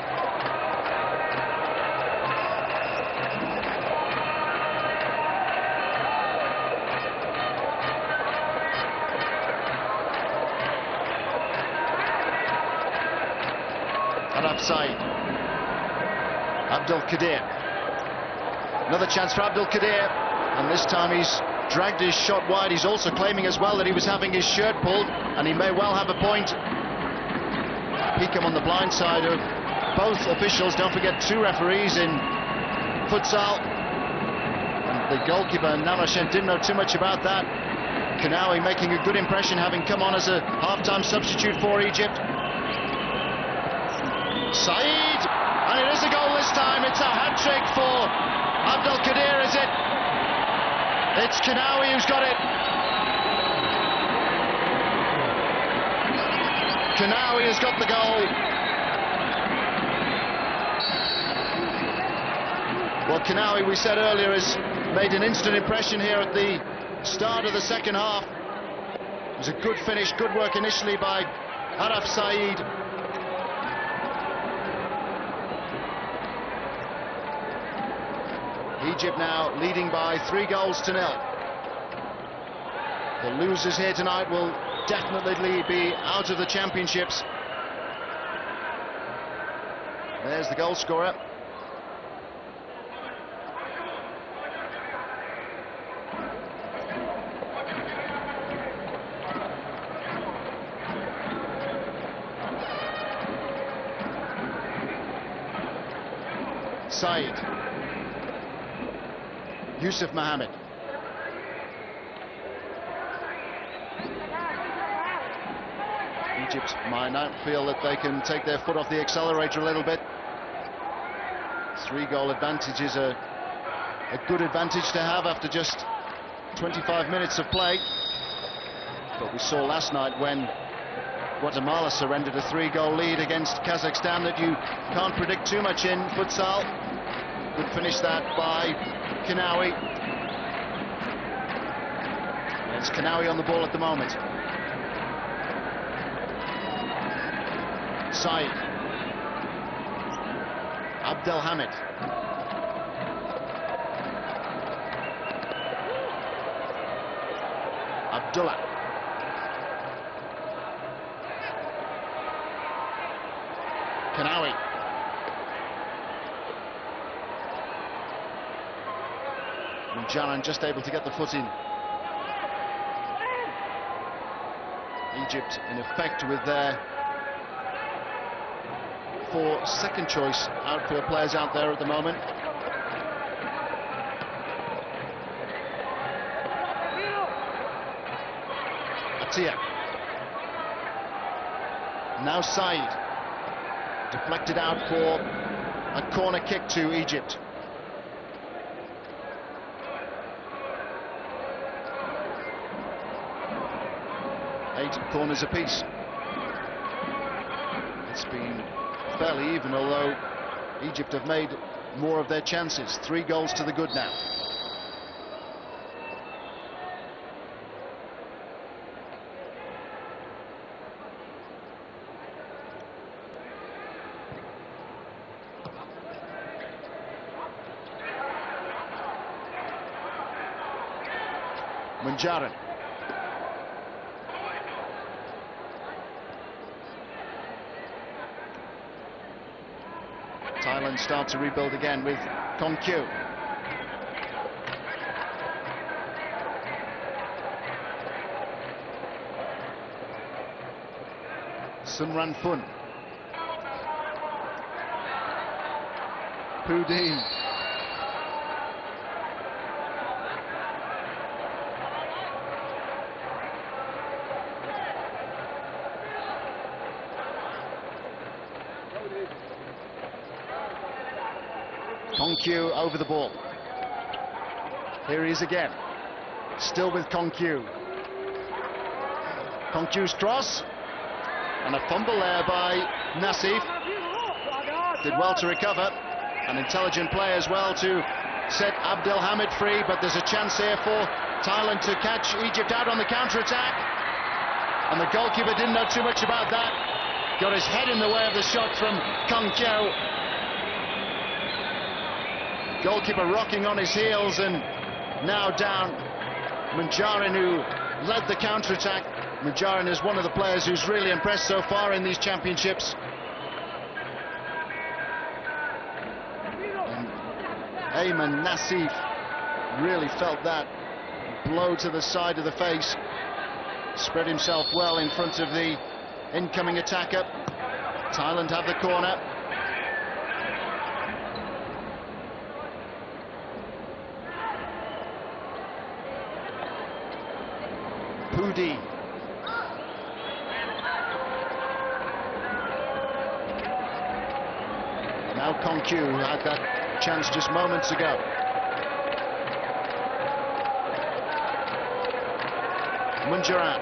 Arab Saeed. Abdel Kadir. Another chance for Abdel Kadir, and this time he's dragged his shot wide. He's also claiming as well that he was having his shirt pulled, and he may well have a point. Peakham on the blind side of both officials. Don't forget, 2 referees in futsal. And the goalkeeper, Namashen, didn't know too much about that. Kanawi making a good impression, having come on as a half-time substitute for Egypt. Saeed, and it is a goal this time. It's a hat-trick for Abdel Kadir, is it? It's Kanawi who's got it. Kanawi has got the goal. Well, Kanawi, we said earlier, has made an instant impression here at the start of the second half. It was a good finish, good work initially by Araf Saeed. Egypt now leading by 3-0. The losers here tonight will definitely be out of the championships. There's the goal scorer. Saeed. Yusuf Mohammed. Egypt might now feel that they can take their foot off the accelerator a little bit. 3-goal advantage is a good advantage to have after just 25 minutes of play. But we saw last night when Guatemala surrendered a 3-goal lead against Kazakhstan that you can't predict too much in futsal. Good finish that by Kanawi. It's Kanawi on the ball at the moment. Saeed. Abdelhamid. Abdullah. Kanawi. Munjaran just able to get the foot in. Egypt in effect with their 4 second choice outfield players out there at the moment. Atia. Now Said. Deflected out for a corner kick to Egypt. Eight corners apiece. It's been fairly even, although Egypt have made more of their chances. 3 goals to the good now. Munjaran. Thailand start to rebuild again with Kong Kyu. Sunran Phun. Pudin. Kong Kyu over the ball. Here he is again. Still with Kong Kyu. Kong Kyu's cross. And a fumble there by Nassif. Did well to recover. An intelligent play as well to set Abdel Hamid free. But there's a chance here for Thailand to catch Egypt out on the counter-attack. And the goalkeeper didn't know too much about that. Got his head in the way of the shot from Kong Kyu. Goalkeeper rocking on his heels and now down. Munjaran, who led the counter-attack. Munjaran is one of the players who's really impressed so far in these championships. And Ayman Nassif really felt that blow to the side of the face. Spread himself well in front of the incoming attacker. Thailand have the corner. Pudi. Now Kong Kyu had that chance just moments ago. Munjaran.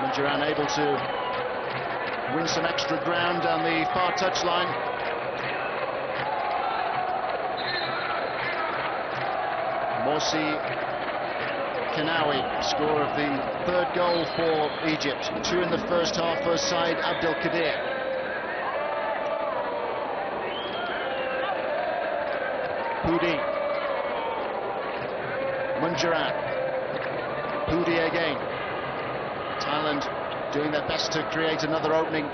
Munjaran able to win some extra ground down the far touchline. Morsi Kanawi, score of the 3rd goal for Egypt. 2 in the first half for Said Abdel Kadir. Pudi. Munjaran. Pudi again. Thailand doing their best to create another opening.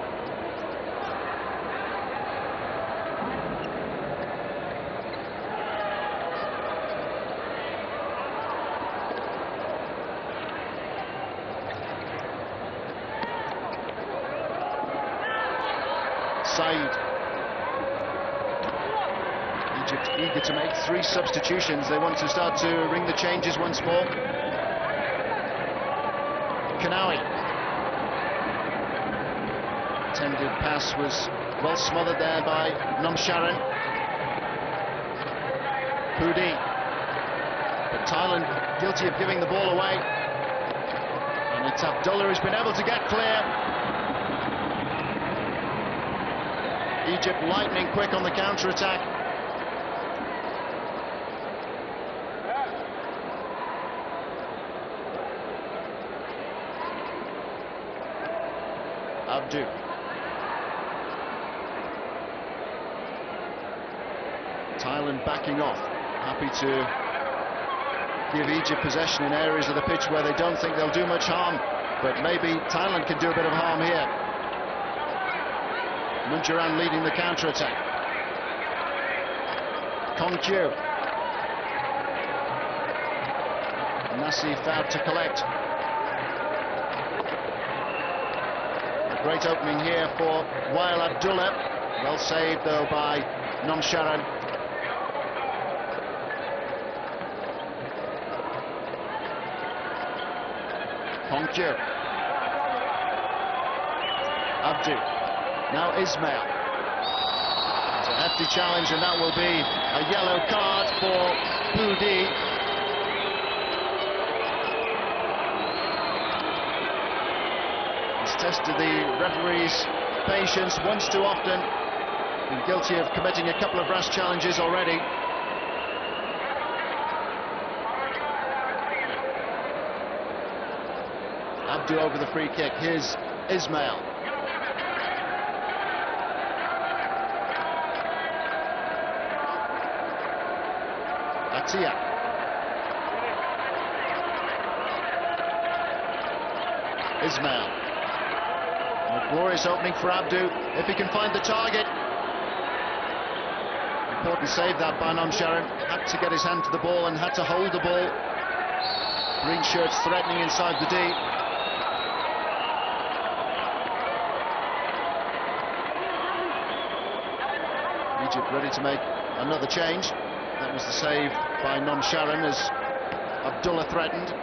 Said. Egypt eager to make 3 substitutions. They want to start to ring the changes once more. Kanawi. Intended pass was well smothered there by Nomsharan. Pudi. But Thailand guilty of giving the ball away. And it's Abdullah who's been able to get clear. Egypt lightning quick on the counter-attack. Abdu. Thailand backing off, happy to give Egypt possession in areas of the pitch where they don't think they'll do much harm. But maybe Thailand can do a bit of harm here. Munjaran leading the counter-attack. Konkyu. Nassif out to collect. A great opening here for Wael Abdullah. Well saved though by Nomsharan. Konkyu. Abdu. Now Ismail. It's a hefty challenge, and that will be a yellow card for Pudi. He's tested the referee's patience once too often. Been guilty of committing a couple of rash challenges already. Abdu over the free kick. Here's Ismail. Atia. Ismail. A glorious opening for Abdu, if he can find the target. Important save that by Nomsharan. Had to get his hand to the ball and had to hold the ball. Green shirts threatening inside the D. Egypt ready to make another change. That was the save by Nomsharan as Abdullah threatened.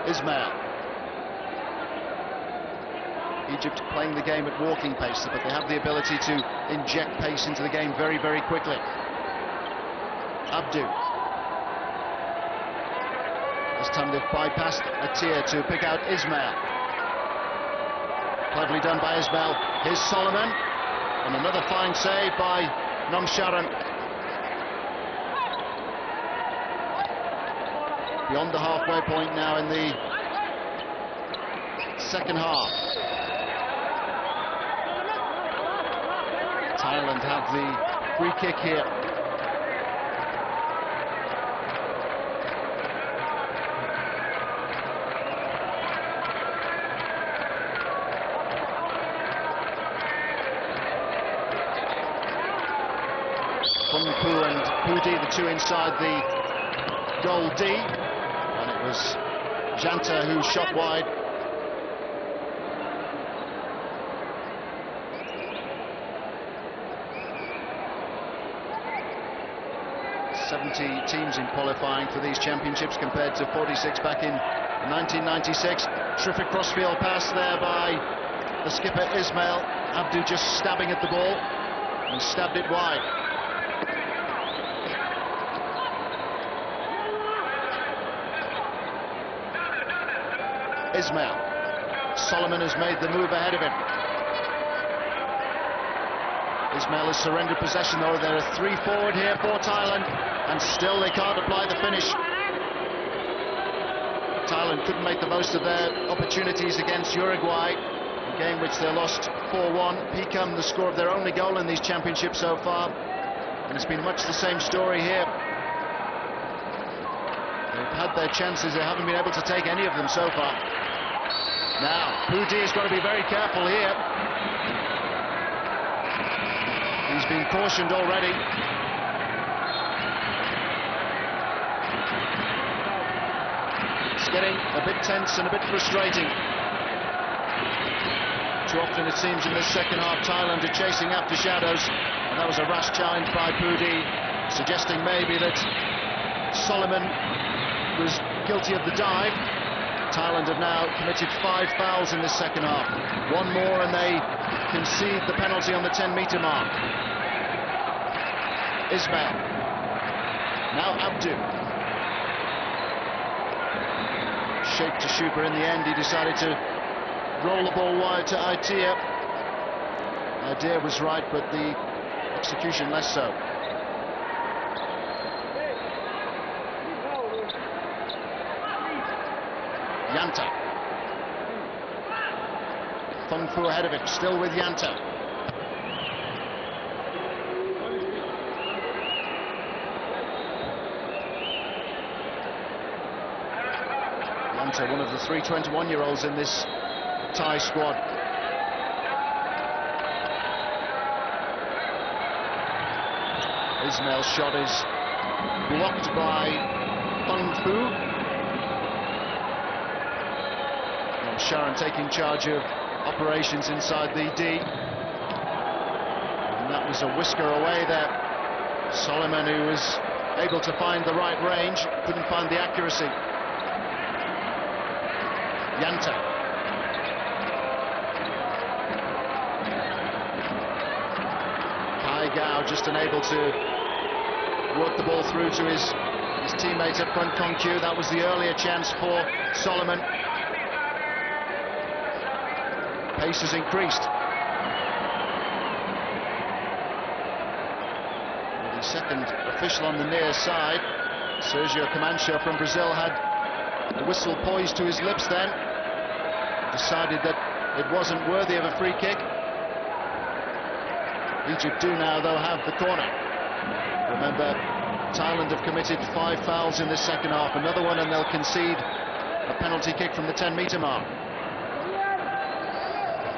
Ismail. Egypt playing the game at walking pace, but they have the ability to inject pace into the game very, very quickly. Abdu. This time they've bypassed Atia to pick out Ismail. Cleverly done by Ismail. Here's Solomon. And another fine save by Nomsharan. Beyond the halfway point now in the second half. Thailand have the free kick here. Kungpu and Pudi, the two inside the goal D, and it was Janta who shot wide. Teams in qualifying for these championships compared to 46 back in 1996. Terrific crossfield pass there by the skipper Ismail. Abdu just stabbing at the ball and stabbed it wide. Ismail. Solomon has made the move ahead of him. Ismail has surrendered possession, though. There are three forward here for Thailand, and still they can't apply the finish. Thailand couldn't make the most of their opportunities against Uruguay, a game which they lost 4-1. Picum, the score of their only goal in these championships so far, and it's been much the same story here. They've had their chances, they haven't been able to take any of them so far. Now, Pudi has got to be very careful here. He's been cautioned already. It's getting a bit tense and a bit frustrating. Too often it seems in this second half Thailand are chasing after shadows, and that was a rash challenge by Pudi, suggesting maybe that Solomon was guilty of the dive. Thailand have now committed 5 fouls in this second half. One more and they concede the penalty on the 10-metre mark. Ismail. Now Abdu. Shaped to shoot, but in the end he decided to roll the ball wide to Atia. Idea was right, but the execution less so. Yanta. Kungfu ahead of him, still with Yanta. Yanta, one of the 3 21-year-olds in this Thai squad. Ismail's shot is blocked by Hung Fu. Sharon taking charge of operations inside the D. And that was a whisker away there. Solomon, who was able to find the right range, couldn't find the accuracy. Yanta. Kai Gao just unable to work the ball through to his teammate up front, Konkyu. That was the earlier chance for Solomon. Pace has increased. The second official on the near side, Sergio Camacho from Brazil, had the whistle poised to his lips then. Decided that it wasn't worthy of a free kick. Egypt do now, though, have the corner. Remember, Thailand have committed 5 fouls in this second half. Another one and they'll concede a penalty kick from the 10-metre mark.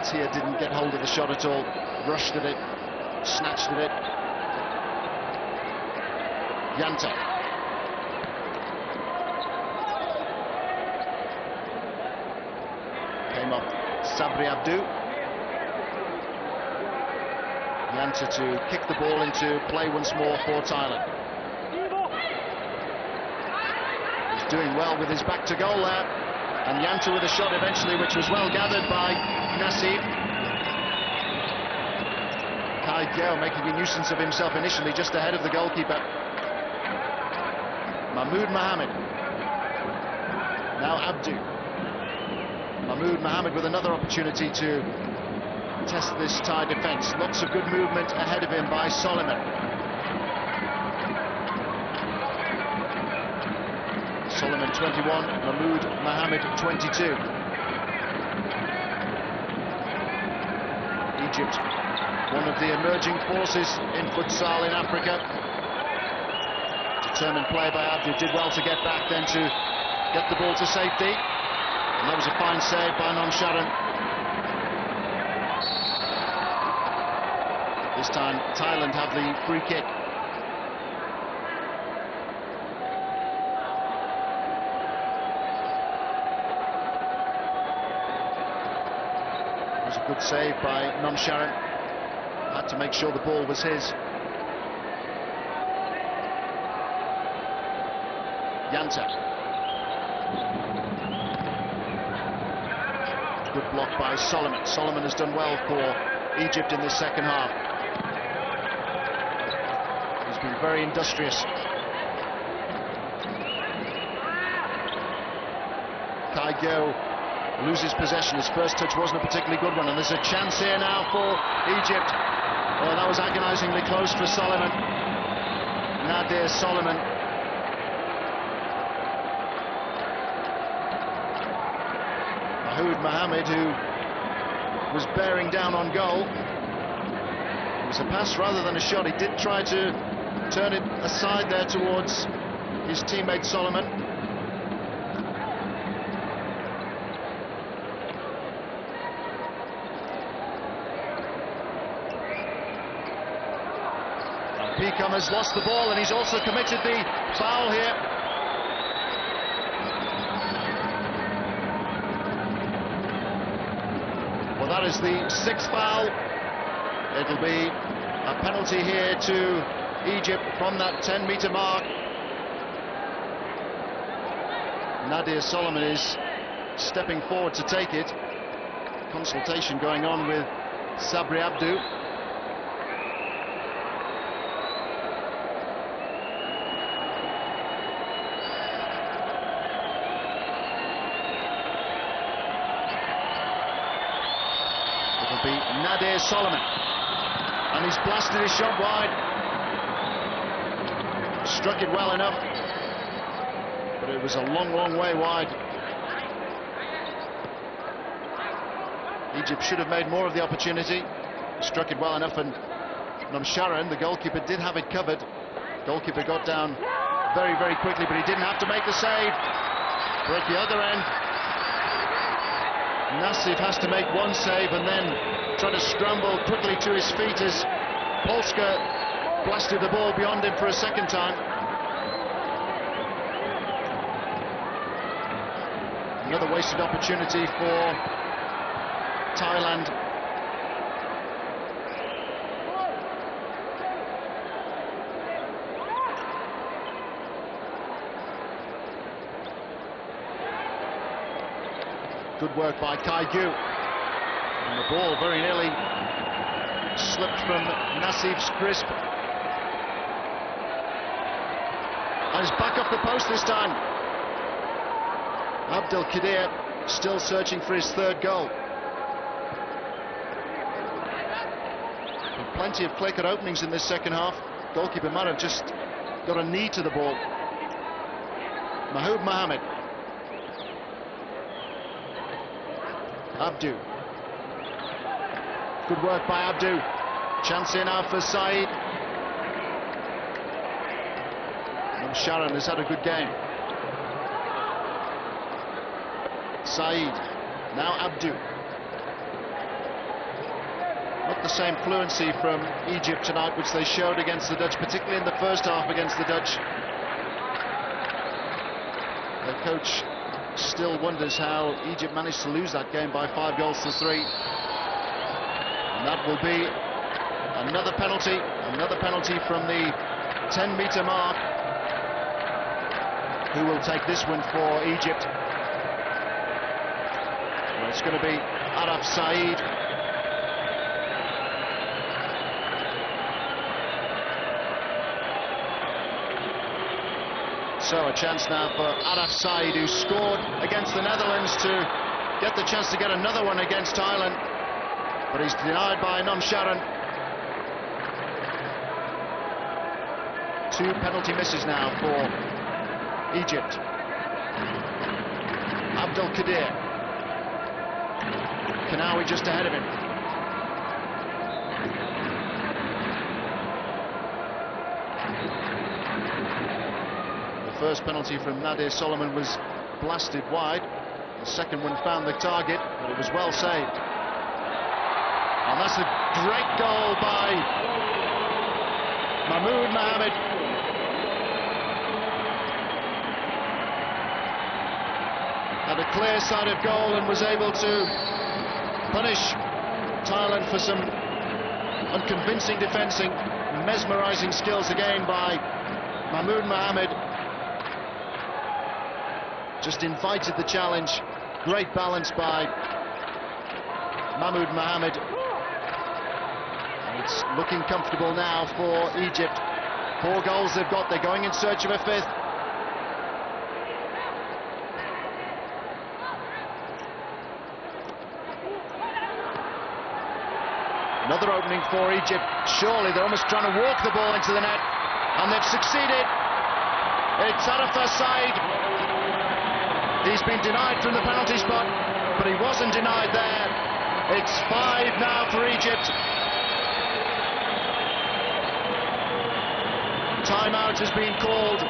Tia didn't get hold of the shot at all, rushed at it, snatched at it. Yanta. Came up Sabri Abdu. Yanta to kick the ball into play once more for Thailand. He's doing well with his back to goal there. And Yanta with a shot eventually, which was well gathered by Nasib. Kai Gao making a nuisance of himself initially just ahead of the goalkeeper. Mahmoud Mohammed. Now Abdu. Mahmoud Mohammed with another opportunity to test this Thai defence. Lots of good movement ahead of him by Solomon. Solomon 21, Mahmoud Mohammed 22. Egypt, one of the emerging forces in futsal in Africa. Determined play by Abdu, did well to get back then to get the ball to safety. And that was a fine save by Nonsharan. This time Thailand have the free kick. Good save by Nonsharan. Had to make sure the ball was his. Yanta. Good block by Solomon. Solomon has done well for Egypt in this second half. He's been very industrious. Kai Gao loses possession. His first touch wasn't a particularly good one, and there's a chance here now for Egypt. Oh, that was agonisingly close for Solomon. Nadir Solomon. Mahmoud Mohammed, who was bearing down on goal. It was a pass rather than a shot. He did try to turn it aside there towards his teammate Solomon. Peacock has lost the ball, and he's also committed the foul here. Well, that is the 6th foul. It'll be a penalty here to Egypt from that 10-metre mark. Nadir Solomon is stepping forward to take it. Consultation going on with Sabri Abdu. Nadir Solomon, and he's blasted his shot wide. Struck it well enough, but it was a long way wide. Egypt should have made more of the opportunity. Struck it well enough, and Nonsharan, the goalkeeper, did have it covered. Goalkeeper got down very quickly, but he didn't have to make the save. But at the other end, Nassif has to make one save and then try to scramble quickly to his feet as Polska blasted the ball beyond him for a second time. Another wasted opportunity for Thailand. Good work by Kai-Gu. And the ball very nearly slipped from Nassif's crisp. And he's back off the post this time. Abdel Kadir still searching for his third goal. And plenty of clear-cut openings in this second half. Goalkeeper might have just got a knee to the ball. Mahoud Mohammed. Abdu. Good work by Abdu. Chance here now for Saeed. And Sharon has had a good game. Saeed. Now Abdu. Not the same fluency from Egypt tonight, which they showed against the Dutch, particularly in the first half against the Dutch. Their coach still wonders how Egypt managed to lose that game by 5-3. And that will be another penalty from the 10-meter mark. Who will take this one for Egypt? Well, it's going to be Araf Saeed. So a chance now for Araf Saeed, who scored against the Netherlands, to get the chance to get another one against Thailand. But he's denied by Nom Sharan. 2 penalty misses now for Egypt. Abdel Kadir. Kanawi just ahead of him. First penalty from Nadir Solomon was blasted wide. The second one found the target, but it was well saved. And that's a great goal by Mahmoud Mohammed. Had a clear side of goal and was able to punish Thailand for some unconvincing defending. Mesmerising skills again by Mahmoud Mohammed. Just invited the challenge. Great balance by Mahmoud Mohammed. And it's looking comfortable now for Egypt. 4 goals they've got. They're going in search of a 5th. Another opening for Egypt. Surely they're almost trying to walk the ball into the net, and they've succeeded. It's Arafat Saeed. He's been denied from the penalty spot, but he wasn't denied there. It's 5 now for Egypt. Timeout has been called.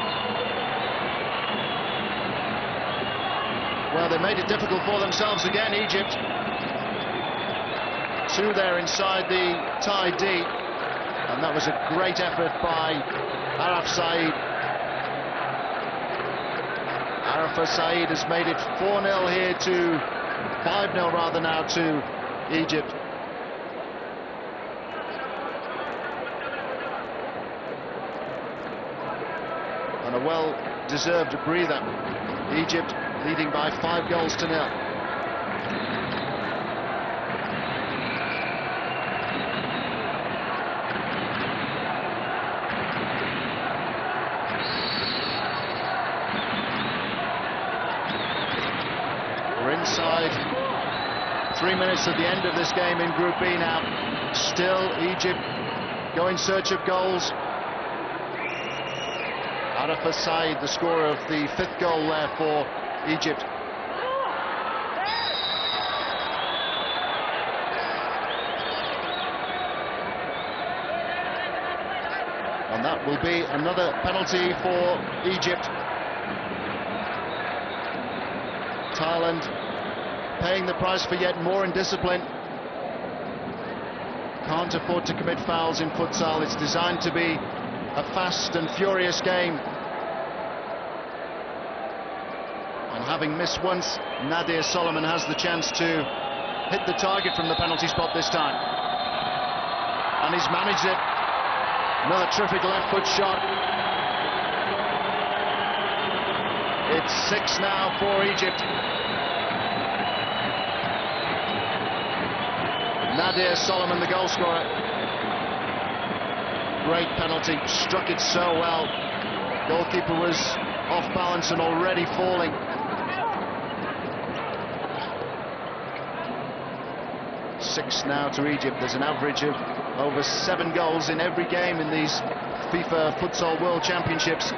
Well, they made it difficult for themselves again, Egypt. 2 there inside the Thai D, and that was a great effort by Araf Saeed. Arafat Saeed has made it 4-0 here to 5-0 rather now to Egypt. And a well-deserved breather. Egypt leading by 5-0. Inside 3 minutes at the end of this game in Group B now. Still Egypt go in search of goals. Arafat Saeed, the scorer of the 5th goal there for Egypt. And that will be another penalty for Egypt. Thailand paying the price for yet more indiscipline. Can't afford to commit fouls in futsal. It's designed to be a fast and furious game. And having missed once, Nadir Solomon has the chance to hit the target from the penalty spot this time. And he's managed it. Another terrific left foot shot. It's 6 now for Egypt. Nadir Solomon, the goal scorer. Great penalty, struck it so well. Goalkeeper was off balance and already falling. Six now to Egypt. There's an average of over 7 goals in every game in these FIFA Futsal World Championships.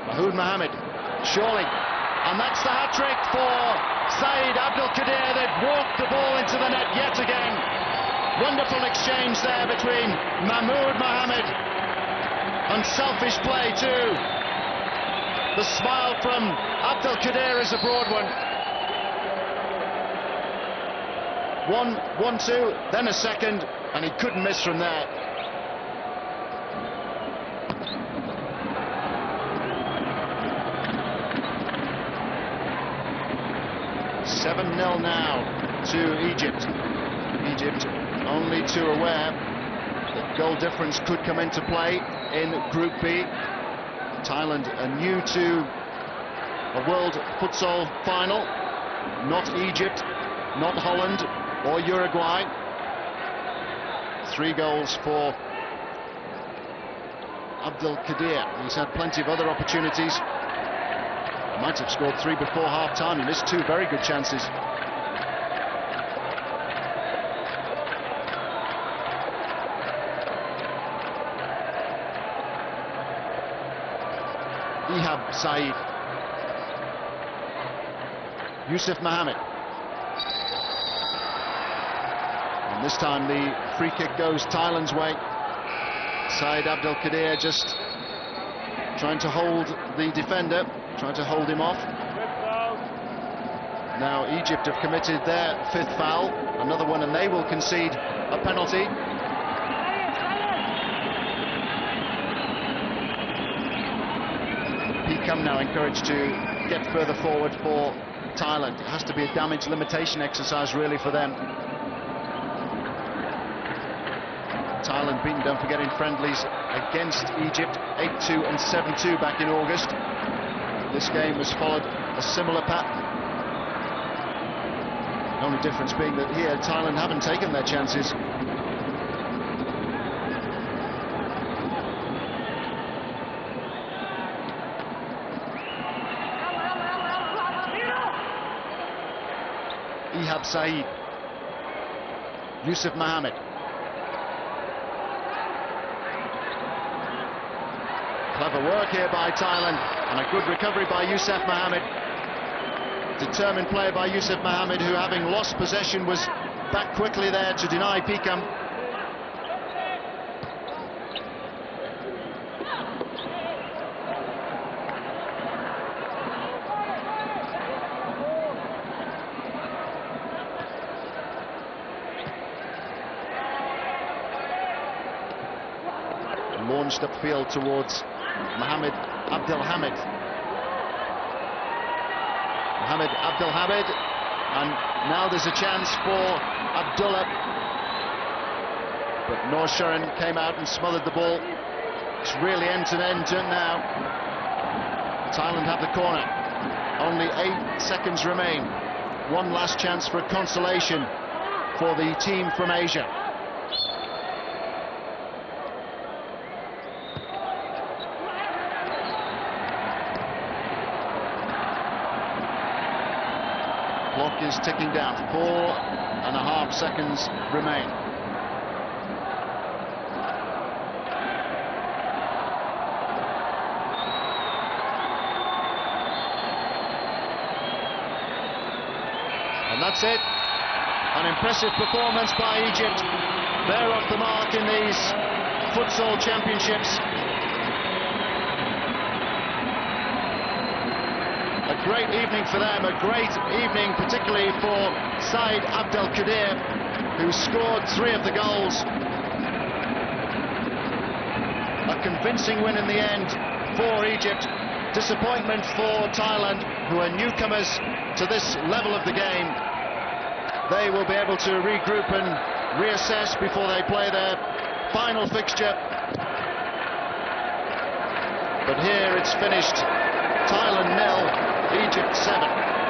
Mahoud Mohammed, surely, and that's the hat-trick for Saeed Abdelkader. They've walked the ball into the net yet again. Wonderful exchange there between Mahmoud Mohammed. Unselfish play too. The smile from Abdelkader is a broad one. 1-2, then a second, and he couldn't miss from there. Seven 0 now to Egypt. Egypt only too aware that goal difference could come into play in Group B. Thailand are new to a World Futsal final. Not Egypt, not Holland or Uruguay. 3 goals for Abdelkader. He's had plenty of other opportunities. Might have scored 3 before half-time. He missed 2 very good chances. Ihab Saeed. Yusuf Mohammed. And this time the free kick goes Thailand's way. Saeed Abdelkader just trying to hold the defender, trying to hold him off. Now Egypt have committed their 5th foul, another one, and they will concede a penalty. Picam now encouraged to get further forward for Thailand. It has to be a damage limitation exercise really for them. Thailand beaten, don't forget, in friendlies against Egypt, 8-2 and 7-2 back in August. This game has followed a similar pattern. The only difference being that here Thailand haven't taken their chances. Ihab Saeed. Yusuf Mohammed. Clever work here by Thailand, and a good recovery by Yusuf Mohammed. Determined play by Yusuf Mohammed, who, having lost possession, was back quickly there to deny Picam. Launched upfield towards Mohammed Abdelhamid. Mohammed Abdelhamid, and now there's a chance for Abdullah, but Noor Shurin came out and smothered the ball. It's really end-to-end now. Thailand have the corner. Only 8 seconds remain. One last chance for a consolation for the team from Asia. Clock is ticking down. 4.5 seconds remain. And that's it. An impressive performance by Egypt. They're off the mark in these Futsal Championships. A great evening for them, a great evening particularly for Saeed Abdelkadir, who scored 3 of the goals. A convincing win in the end for Egypt. Disappointment for Thailand, who are newcomers to this level of the game. They will be able to regroup and reassess before they play their final fixture. But here it's finished. Thailand 0, Egypt 7.